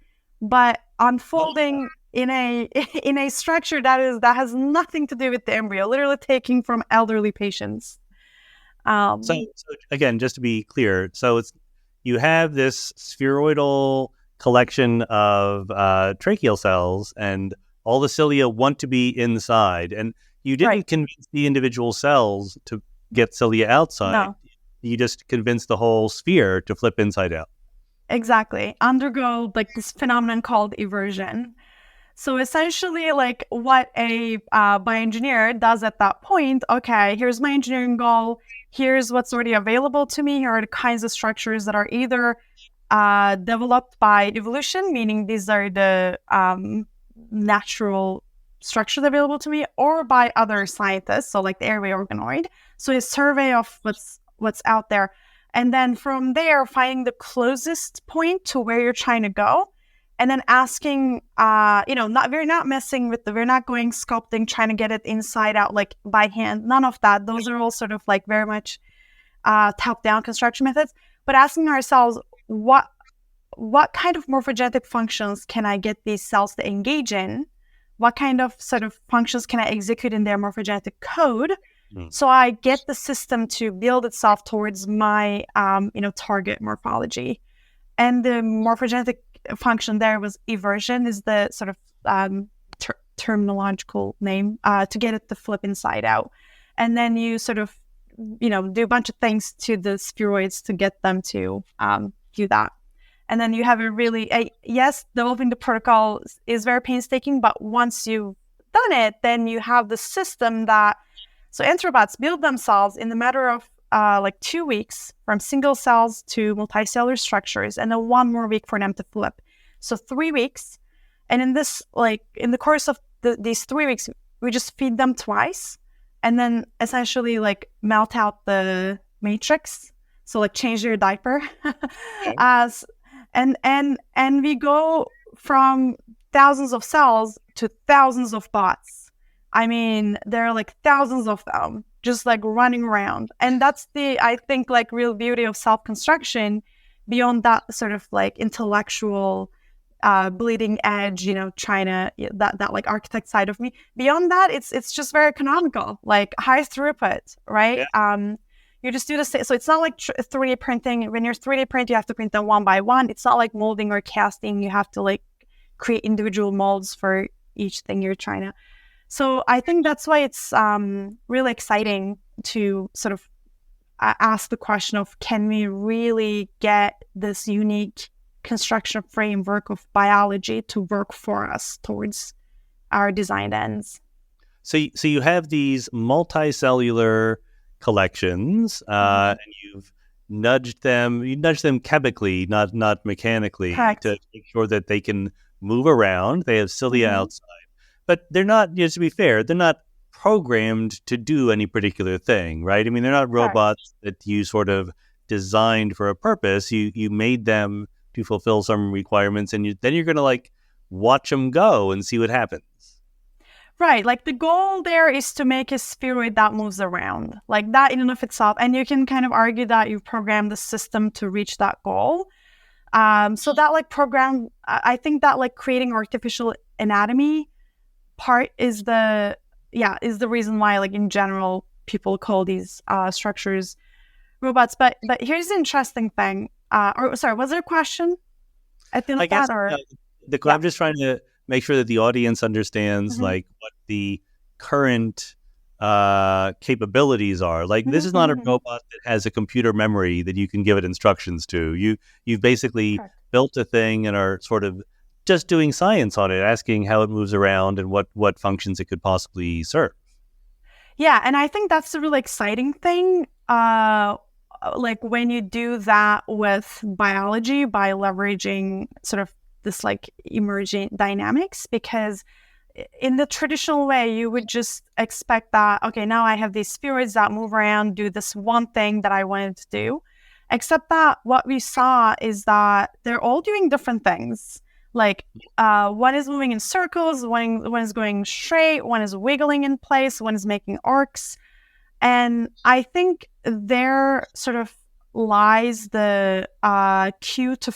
but unfolding in a structure that has nothing to do with the embryo, literally taking from elderly patients. So again, just to be clear, so you have this spheroidal collection of tracheal cells, and all the cilia want to be inside, and you didn't convince the individual cells to get cilia outside. No. You just convinced the whole sphere to flip inside out. Exactly. Undergo like this phenomenon called eversion. So essentially, like what a bioengineer does at that point, okay, here's my engineering goal. Here's what's already available to me. Here are the kinds of structures that are either developed by evolution, meaning these are the natural structures available to me, or by other scientists, so like the array organoid. So a survey of what's out there. And then from there, finding the closest point to where you're trying to go. And then asking, we're not messing with we're not going sculpting, trying to get it inside out, like by hand. None of that. Those are all sort of like very much top-down construction methods. But asking ourselves, what kind of morphogenetic functions can I get these cells to engage in? What kind of sort of functions can I execute in their morphogenetic code? So I get the system to build itself towards my, target morphology. And the morphogenetic function there was eversion, is the sort of terminological name to get it to flip inside out. And then you sort of, do a bunch of things to the spheroids to get them to do that. And then you have developing the protocol is very painstaking, but once you've done it, then you have the system that, so Anthrobots build themselves in the matter of like 2 weeks from single cells to multicellular structures, and then 1 more week for them to flip. So 3 weeks. And in this, like in the course of these 3 weeks, we just feed them twice and then essentially like melt out the matrix. So like change their diaper. Okay. And we go from thousands of cells to thousands of bots. I mean, there are like thousands of them just like running around. And that's I think, like real beauty of self-construction beyond that sort of like intellectual bleeding edge, trying to that like architect side of me. Beyond that, it's just very economical, like high throughput, right? Yeah. You just do the same. So it's not like 3D printing. When you're 3D print, you have to print them one by one. It's not like molding or casting. You have to like create individual molds for each thing you're trying to. So I think that's why it's really exciting to sort of ask the question of, can we really get this unique construction framework of biology to work for us towards our designed ends? So you have these multicellular collections, and you've nudged them. You nudge them chemically, not mechanically, Correct. to make sure that they can move around. They have cilia outside, but they're not. Just to be fair, they're not programmed to do any particular thing, right? I mean, they're not robots that you sort of designed for a purpose. You made them to fulfill some requirements, and then you're going to like watch them go and see what happens. Right. Like the goal there is to make a spheroid that moves around, like that in and of itself. And you can kind of argue that you've programmed the system to reach that goal. So that like program, I think that like creating artificial anatomy part is the reason why, like in general, people call these structures robots. But here's the interesting thing. Was there a question at the end of that? Or I'm just trying to make sure that the audience understands like what the current capabilities are. Like this is not a robot that has a computer memory that you can give it instructions to. You've basically built a thing and are sort of just doing science on it, asking how it moves around and what functions it could possibly serve. Yeah, and I think that's the really exciting thing. Like when you do that with biology by leveraging sort of this like emergent dynamics, because in the traditional way, you would just expect that, okay, now I have these spheroids that move around, do this one thing that I wanted to do. Except that what we saw is that they're all doing different things. Like one is moving in circles, one is going straight, one is wiggling in place, one is making arcs. And I think there sort of lies the cue to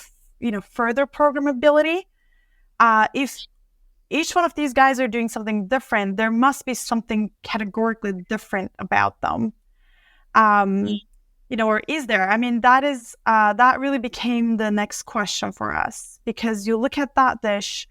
further programmability. If each one of these guys are doing something different, there must be something categorically different about them. Or is there? I mean, that really became the next question for us, because you look at that dish,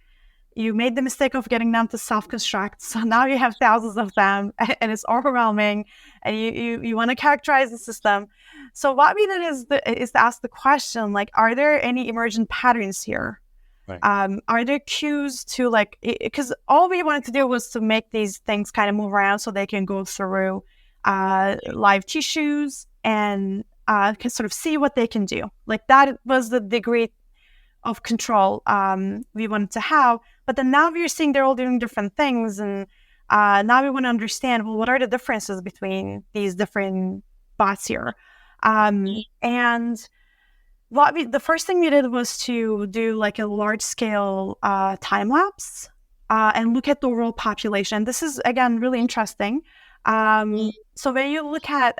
you made the mistake of getting them to self-construct. So now you have thousands of them and it's overwhelming, and you want to characterize the system. So what we did is to ask the question, like, are there any emergent patterns here? Right. Are there cues to like, because all we wanted to do was to make these things kind of move around so they can go through live tissues and can sort of see what they can do. Like that was the degree of control we wanted to have. But then now we're seeing they're all doing different things, and now we want to understand, well, what are the differences between these different bots here? And the first thing we did was to do like a large scale time lapse and look at the overall population. This is again really interesting. So when you look at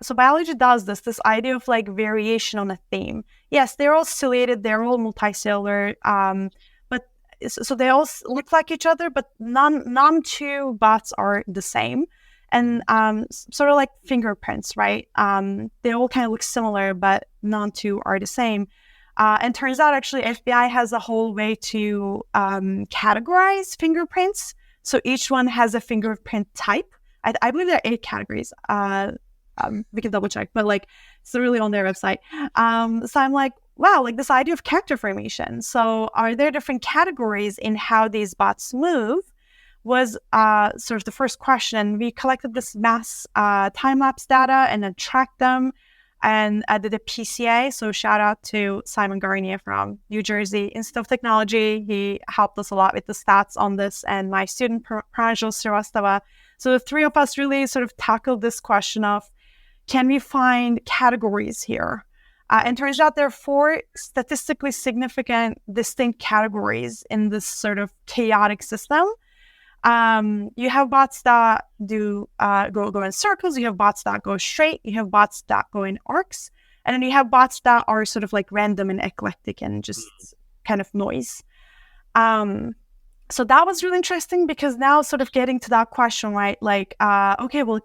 so biology does this idea of like variation on a theme. Yes, they're all ciliated, they're all multicellular, but so they all look like each other, but none two bots are the same. And sort of like fingerprints, right? They all kind of look similar, but none two are the same. And turns out actually FBI has a whole way to categorize fingerprints. So each one has a fingerprint type. I believe there are 8 categories. We can double check, but like it's really on their website. So I'm like, wow, like this idea of character formation. So are there different categories in how these bots move? was sort of the first question. We collected this mass time-lapse data and then tracked them and did a PCA. So shout out to Simon Garnier from New Jersey Institute of Technology. He helped us a lot with the stats on this, and my student Pranjal Srivastava. So the three of us really sort of tackled this question of, can we find categories here? And turns out there are 4 statistically significant distinct categories in this sort of chaotic system. You have bots that do go in circles. You have bots that go straight. You have bots that go in arcs. And then you have bots that are sort of like random and eclectic and just kind of noise. So that was really interesting, because now sort of getting to that question, right? Like, okay, well,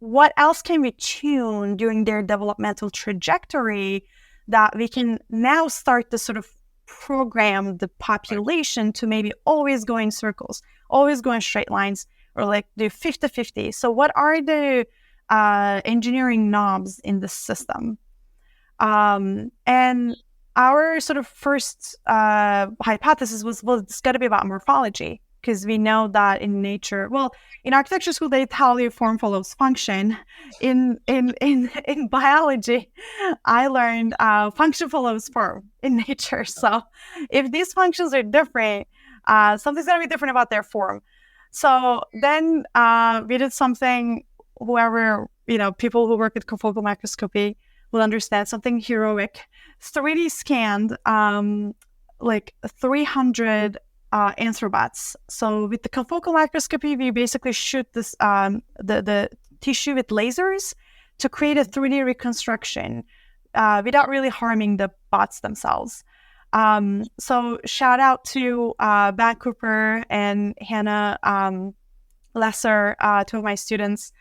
what else can we tune during their developmental trajectory that we can now start to sort of program the population to maybe always go in circles, always go in straight lines, or like do 50-50. So what are the engineering knobs in the system? And our sort of first hypothesis was, well, it's got to be about morphology, because we know that in nature, well, in architecture school, they tell you form follows function. In biology, I learned function follows form in nature. So if these functions are different, something's going to be different about their form. So then we did something, whoever, people who work with confocal microscopy will understand, something heroic. 3D scanned like 300 Anthrobots. So with the confocal microscopy, we basically shoot this the tissue with lasers to create a 3D reconstruction without really harming the bots themselves. So shout out to Ben Cooper and Hannah Lesser, 2 of my students.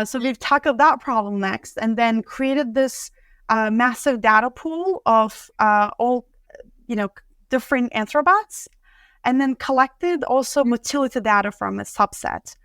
So we've tackled that problem next, and then created this massive data pool of all different Anthrobots, and then collected also motility data from a subset.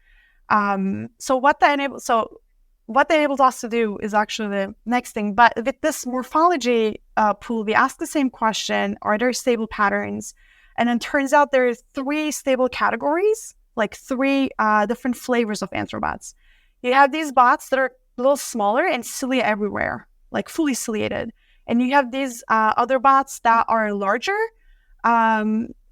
So what that enables us to do is actually the next thing. But with this morphology pool, we ask the same question: are there stable patterns? And then turns out there are 3 stable categories, like 3 different flavors of Anthrobots. You have these bots that are a little smaller and cilia everywhere, like fully ciliated. And you have these other bots that are larger,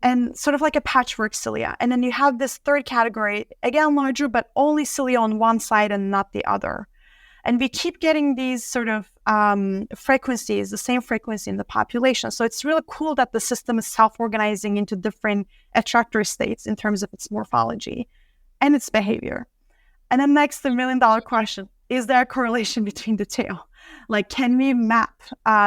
and sort of like a patchwork cilia. And then you have this third category, again larger, but only cilia on one side and not the other. And we keep getting these sort of frequencies, the same frequency in the population. So it's really cool that the system is self-organizing into different attractor states in terms of its morphology and its behavior. And then next, the million-dollar question: is there a correlation between the 2? Like, can we map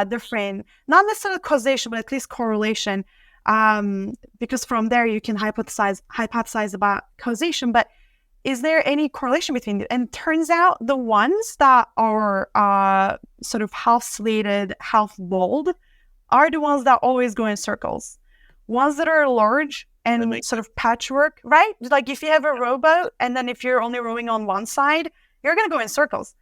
different, not necessarily causation, but at least correlation? Because from there you can hypothesize about causation, but is there any correlation between them? And turns out the ones that are sort of half slated, half bold are the ones that always go in circles. Ones that are large and sort of patchwork, right? Like if you have a rowboat, and then if you're only rowing on one side, you're going to go in circles.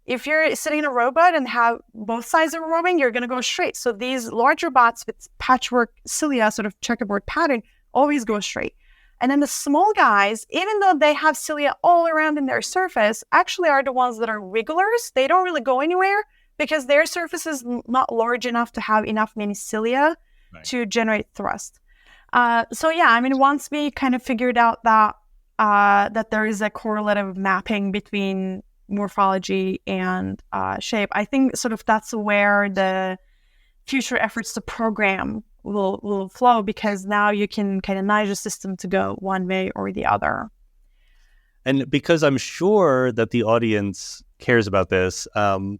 If you're sitting in a rowboat and have both sides are rowing, you're going to go straight. So these larger bots with patchwork cilia, sort of checkerboard pattern, always go straight. And then the small guys, even though they have cilia all around in their surface, actually are the ones that are wigglers. They don't really go anywhere because their surface is not large enough to have many cilia to generate thrust. So yeah, I mean, once we kind of figured out that that there is a correlative mapping between morphology and shape, I think sort of that's where the future efforts to program will flow, because now you can kind of nudge the system to go one way or the other. And because I'm sure that the audience cares about this, the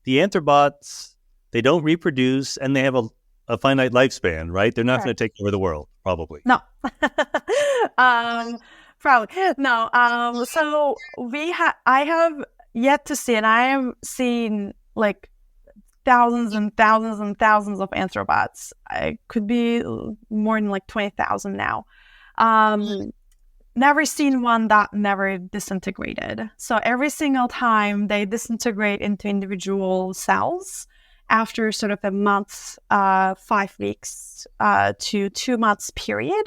Anthrobots, they don't reproduce and they have a finite lifespan, right? They're not going to take over the world, probably. No. Probably. No. So I have yet to see, and I have seen like thousands and thousands and thousands of Anthrobots. It could be more than like 20,000 now. Never seen one that never disintegrated. So every single time they disintegrate into individual cells after sort of a month, 5 weeks to 2 months period,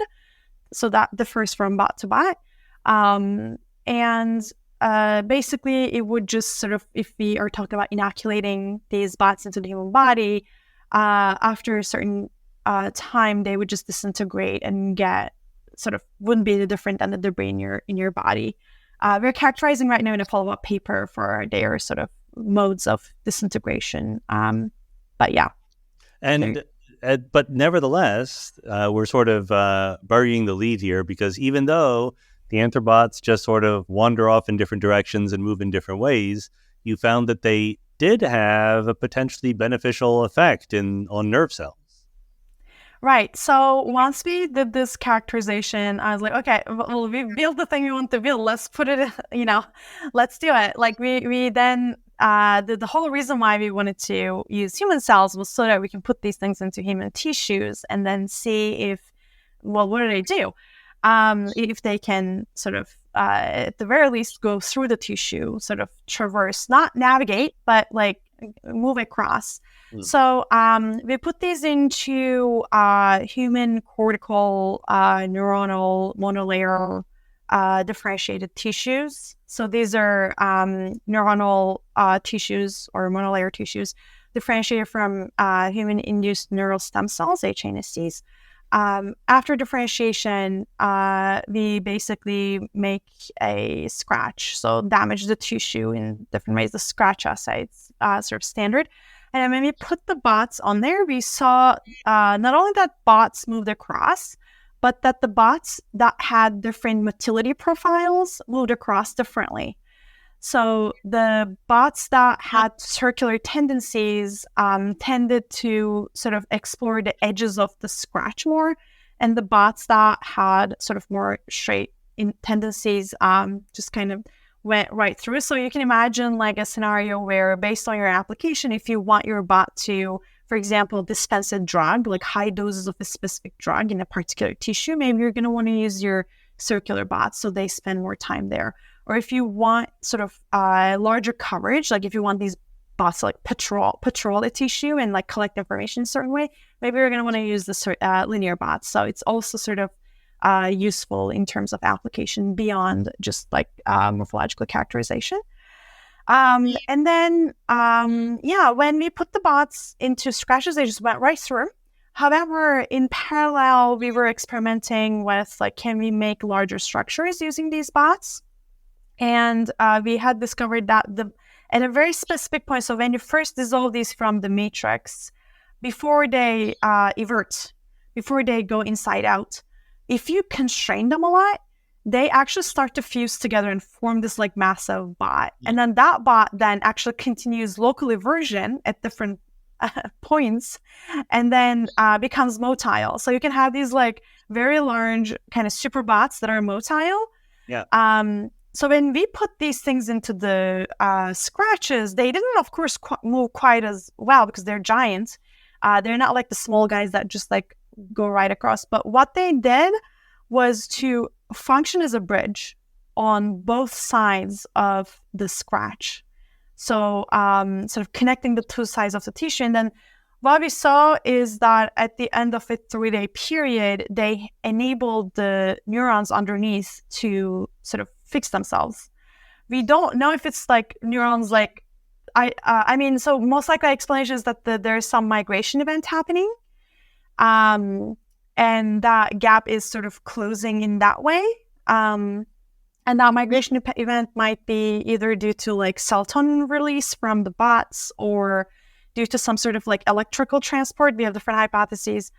So that differs from bot to bot. And basically, it would just sort of, if we are talking about inoculating these bots into the human body, after a certain time, they would just disintegrate and wouldn't be different than the debris in your body. We're characterizing right now in a follow-up paper for their sort of modes of disintegration. But yeah. And but nevertheless, we're sort of burying the lead here, because even though the Anthrobots just sort of wander off in different directions and move in different ways, you found that they did have a potentially beneficial effect on nerve cells. Right. So once we did this characterization, I was like, okay, well, we built the thing we want to build. Let's put it, let's do it. Like we then, the whole reason why we wanted to use human cells was so that we can put these things into human tissues and then see what do they do? If they can sort of, at the very least, go through the tissue, sort of traverse, not navigate, but like move across. So we put these into human cortical neuronal monolayer differentiated tissues. So these are neuronal tissues or monolayer tissues differentiated from human-induced neural stem cells, HNSCs. After differentiation, we basically make a scratch, so damage the tissue in different ways. The scratch assay is sort of standard. And then when we put the bots on there, we saw not only that bots moved across, but that the bots that had different motility profiles moved across differently. So the bots that had circular tendencies tended to sort of explore the edges of the scratch more, and the bots that had sort of more straight tendencies just kind of went right through. So you can imagine like a scenario where, based on your application, if you want your bot to, for example, dispense a drug, like high doses of a specific drug in a particular tissue, maybe you're going to want to use your circular bots so they spend more time there. Or if you want sort of larger coverage, like if you want these bots to like patrol a tissue and like collect information in a certain way, maybe you're going to want to use the linear bots. So it's also sort of useful in terms of application beyond just like morphological characterization. And then, when we put the bots into scratches, they just went right through. However, in parallel, we were experimenting with like, can we make larger structures using these bots? And we had discovered that at a very specific point, so when you first dissolve these from the matrix, before they evert, before they go inside out, if you constrain them a lot, they actually start to fuse together and form this like massive bot. And then that bot then actually continues local eversion at different points and then becomes motile. So you can have these like very large kind of super bots that are motile. Yeah. So when we put these things into the scratches, they didn't, of course, move quite as well because they're giant. They're not like the small guys that just like go right across. But what they did was to function as a bridge on both sides of the scratch. So sort of connecting the two sides of the tissue. And then what we saw is that at the end of a 3-day period, they enabled the neurons underneath to sort of fix themselves. We don't know if it's like neurons like, so most likely explanation is that there's some migration event happening. And that gap is sort of closing in that way. And that migration event might be either due to like serotonin release from the bots or due to some sort of like electrical transport. We have different hypotheses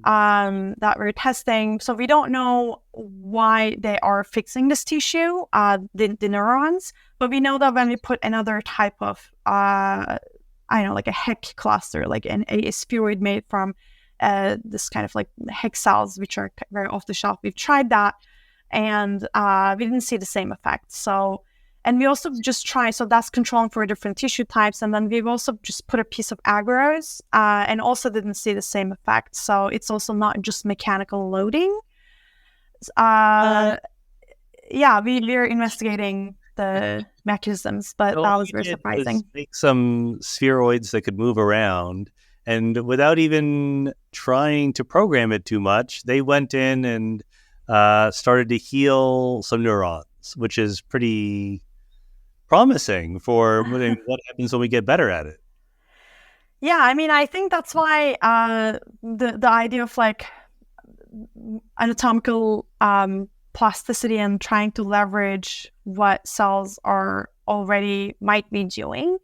that we're testing. So we don't know why they are fixing this tissue, the neurons, but we know that when we put another type of, like a heck cluster, like a spheroid made from this kind of like heck cells, which are very off the shelf. We've tried that and we didn't see the same effect. So, and we also just try, so that's controlling for different tissue types. And then we've also just put a piece of agarose and also didn't see the same effect. So it's also not just mechanical loading. We're investigating the mechanisms, but that was very surprising. Make some spheroids that could move around. And without even trying to program it too much, they went in and started to heal some neurons, which is pretty promising for what happens when we get better at it. Yeah, I mean, I think that's why the idea of like anatomical plasticity and trying to leverage what cells are already might be doing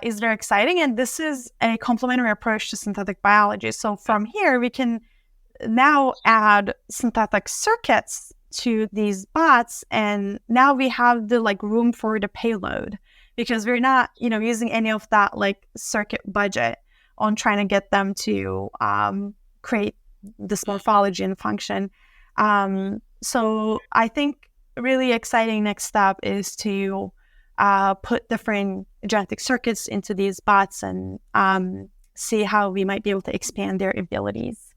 is very exciting. And this is a complementary approach to synthetic biology. So from here, we can now add synthetic circuits to these bots, and now we have the like room for the payload, because we're not, using any of that like circuit budget on trying to get them to create this morphology and function. So I think really exciting next step is to put different genetic circuits into these bots and see how we might be able to expand their abilities.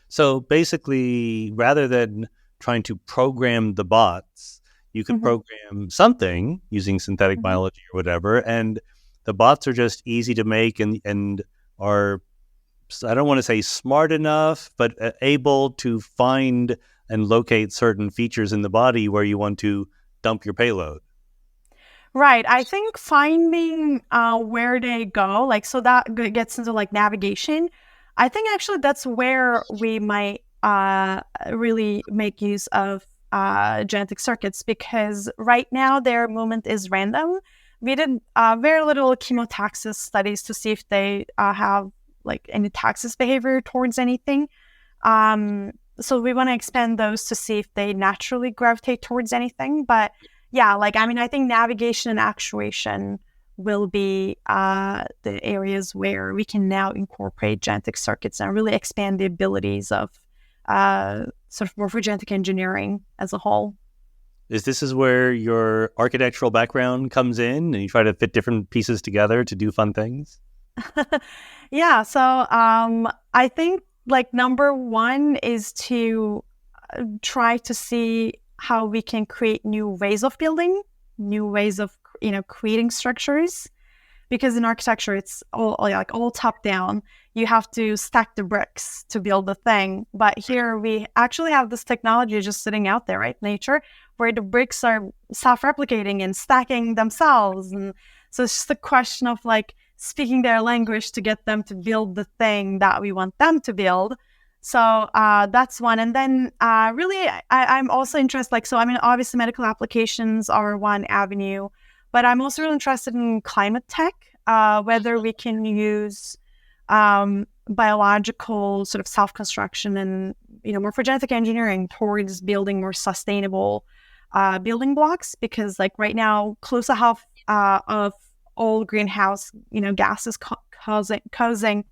So basically, rather than trying to program the bots, you could program something using synthetic biology or whatever, and the bots are just easy to make and are, I don't want to say smart enough, but able to find and locate certain features in the body where you want to dump your payload. Right. I think finding where they go, like, so that gets into like navigation. I think actually that's where we might really make use of genetic circuits, because right now their movement is random. We did very little chemotaxis studies to see if they have like any taxis behavior towards anything. So we want to expand those to see if they naturally gravitate towards anything. But yeah, like, I mean, I think navigation and actuation will be the areas where we can now incorporate genetic circuits and really expand the abilities of sort of morphogenetic engineering as a whole. This is where your architectural background comes in and you try to fit different pieces together to do fun things? Yeah, so I think like number one is to try to see how we can create new ways of building, new ways of creating structures, because in architecture it's all top down. You have to stack the bricks to build the thing, but here we actually have this technology just sitting out there, right, nature, where the bricks are self-replicating and stacking themselves. And so it's just a question of like speaking their language to get them to build the thing that we want them to build. So that's one. And then really, I'm also interested, like, so I mean, obviously medical applications are one avenue, but I'm also really interested in climate tech, whether we can use biological sort of self-construction and, morphogenetic engineering towards building more sustainable building blocks. Because like right now, close to half of all greenhouse, gases causing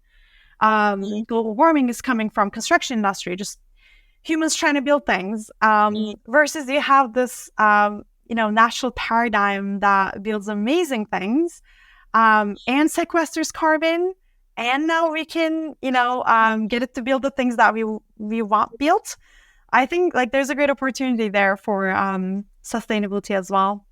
global warming is coming from construction industry, just humans trying to build things, versus you have this, natural paradigm that builds amazing things and sequesters carbon. And now we can, get it to build the things that we want built. I think like there's a great opportunity there for sustainability as well.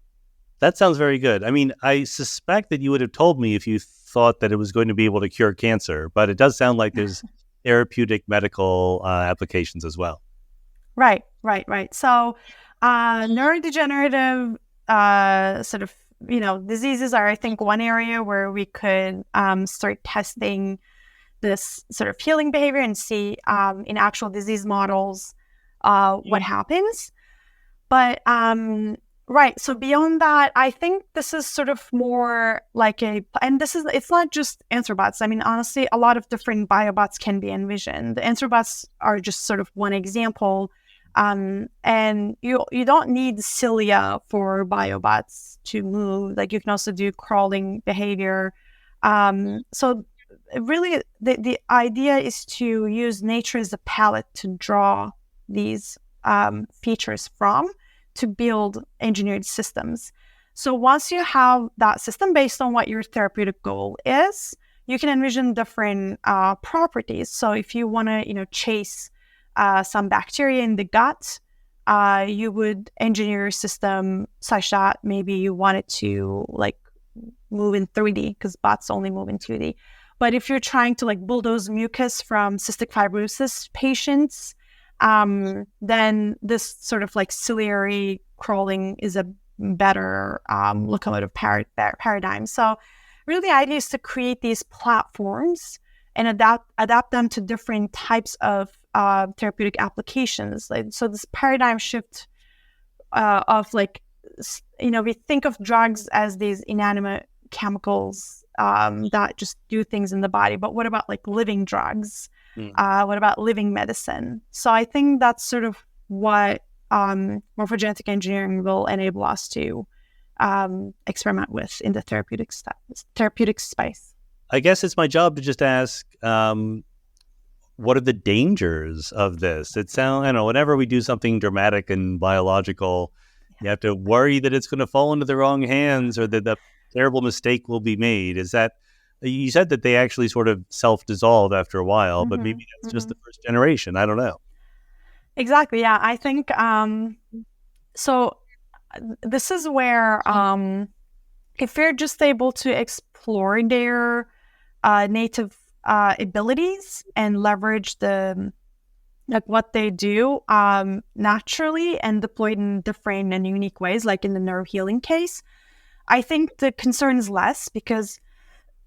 That sounds very good. I mean, I suspect that you would have told me if you thought that it was going to be able to cure cancer, but it does sound like there's therapeutic medical applications as well. Right. So neurodegenerative sort of, diseases are, I think, one area where we could start testing this sort of healing behavior and see in actual disease models what happens. But right. So beyond that, I think this is sort of more like it's not just Anthrobots. I mean, honestly, a lot of different biobots can be envisioned. The Anthrobots are just sort of one example. And you don't need cilia for biobots to move. Like you can also do crawling behavior. So really the idea is to use nature as a palette to draw these features from, to build engineered systems. So once you have that system based on what your therapeutic goal is, you can envision different properties. So if you want to, chase some bacteria in the gut, you would engineer your system such that maybe you want it to like move in 3D, because bots only move in 2D. But if you're trying to like bulldoze mucus from cystic fibrosis patients, then this sort of like ciliary crawling is a better locomotive paradigm. So really the idea is to create these platforms and adapt them to different types of therapeutic applications. So this paradigm shift of like, we think of drugs as these inanimate chemicals that just do things in the body. But what about like living drugs? What about living medicine? So I think that's sort of what morphogenetic engineering will enable us to experiment with in the therapeutic space. I guess it's my job to just ask, what are the dangers of this? It sounds, I know, whenever we do something dramatic and biological, you have to worry that it's going to fall into the wrong hands or that the terrible mistake will be made. Is that, you said that they actually sort of self-dissolve after a while, but maybe that's just the first generation. I don't know. Exactly. Yeah. I think, so this is where, if you're just able to explore their native abilities and leverage what they do naturally and deployed in different and unique ways, like in the nerve healing case, I think the concern is less because,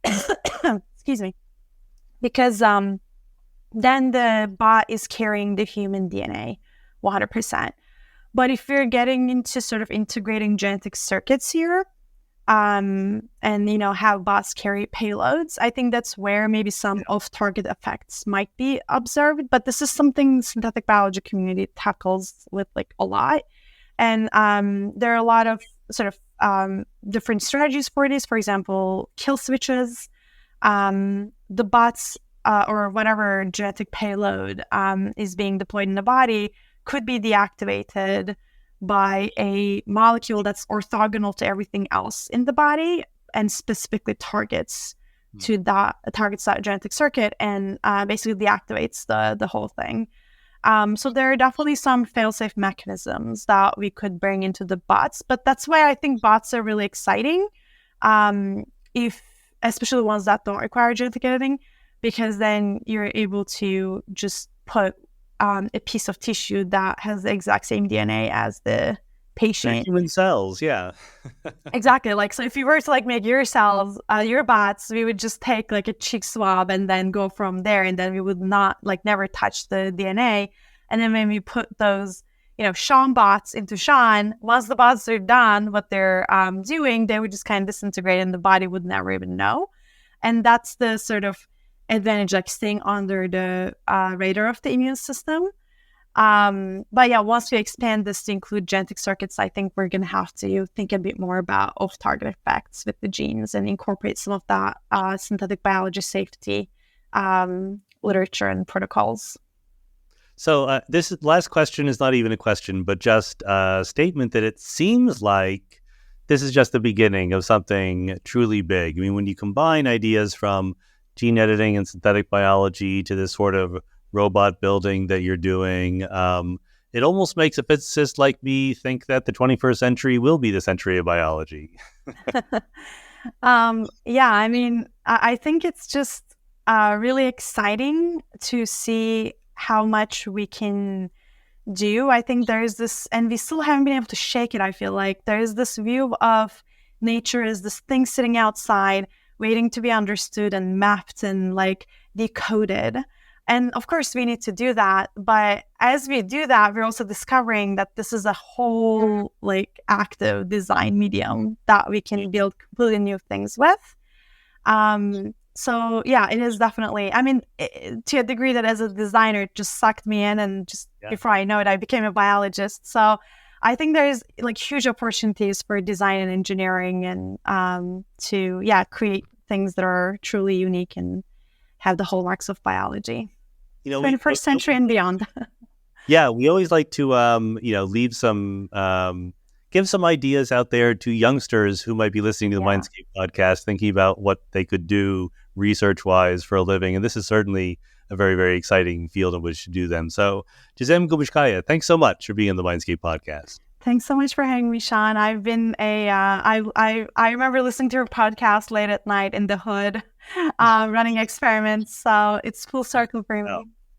excuse me, because then the bot is carrying the human DNA 100%. But if you're getting into sort of integrating genetic circuits here, and have bots carry payloads, I think that's where maybe some off-target effects might be observed. But this is something the synthetic biology community tackles with like a lot, and there are a lot of sort of different strategies for this. For example, kill switches, the bots or whatever genetic payload is being deployed in the body could be deactivated by a molecule that's orthogonal to everything else in the body and specifically targets that genetic circuit and basically deactivates the whole thing. So there are definitely some fail-safe mechanisms that we could bring into the bots, but that's why I think bots are really exciting, especially ones that don't require genetic editing, because then you're able to just put a piece of tissue that has the exact same DNA as the patient. They're human cells, yeah. Exactly. Like, so if you were to like make your cells, your bots, we would just take like a cheek swab and then go from there, and then we would not never touch the DNA. And then when we put those, Sean bots into Sean, once the bots are done what they're doing, they would just kind of disintegrate and the body would never even know. And that's the sort of advantage, like staying under the radar of the immune system. But yeah, once we expand this to include genetic circuits, I think we're going to have to think a bit more about off-target effects with the genes and incorporate some of that synthetic biology safety literature and protocols. So this last question is not even a question, but just a statement that it seems like this is just the beginning of something truly big. I mean, when you combine ideas from gene editing and synthetic biology to this sort of robot building that you're doing, it almost makes a physicist like me think that the 21st century will be the century of biology. Yeah, I mean, I think it's just really exciting to see how much we can do. I think there's this, and we still haven't been able to shake it, I feel like. There's this view of nature as this thing sitting outside, waiting to be understood and mapped and decoded. And of course, we need to do that. But as we do that, we're also discovering that this is a whole active design medium that we can build completely new things with. So yeah, it is definitely, I mean, to a degree that as a designer, it just sucked me in, and just before I know it, I became a biologist. So I think there's huge opportunities for design and engineering and to create things that are truly unique and have the hallmarks of biology. 21st century and beyond. Yeah, we always like to leave some give some ideas out there to youngsters who might be listening to the Mindscape podcast, thinking about what they could do research-wise for a living. And this is certainly a very, very exciting field in which to do them. So, Gizem Gumuskaya, thanks so much for being on the Mindscape podcast. Thanks so much for having me, Sean. I've been I remember listening to your podcast late at night in the hood, running experiments. So it's full circle for me.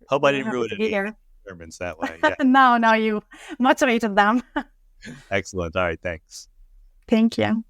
Hope I didn't ruin it. experiments that way. Yeah. Now you motivated them. Excellent. All right. Thanks. Thank you.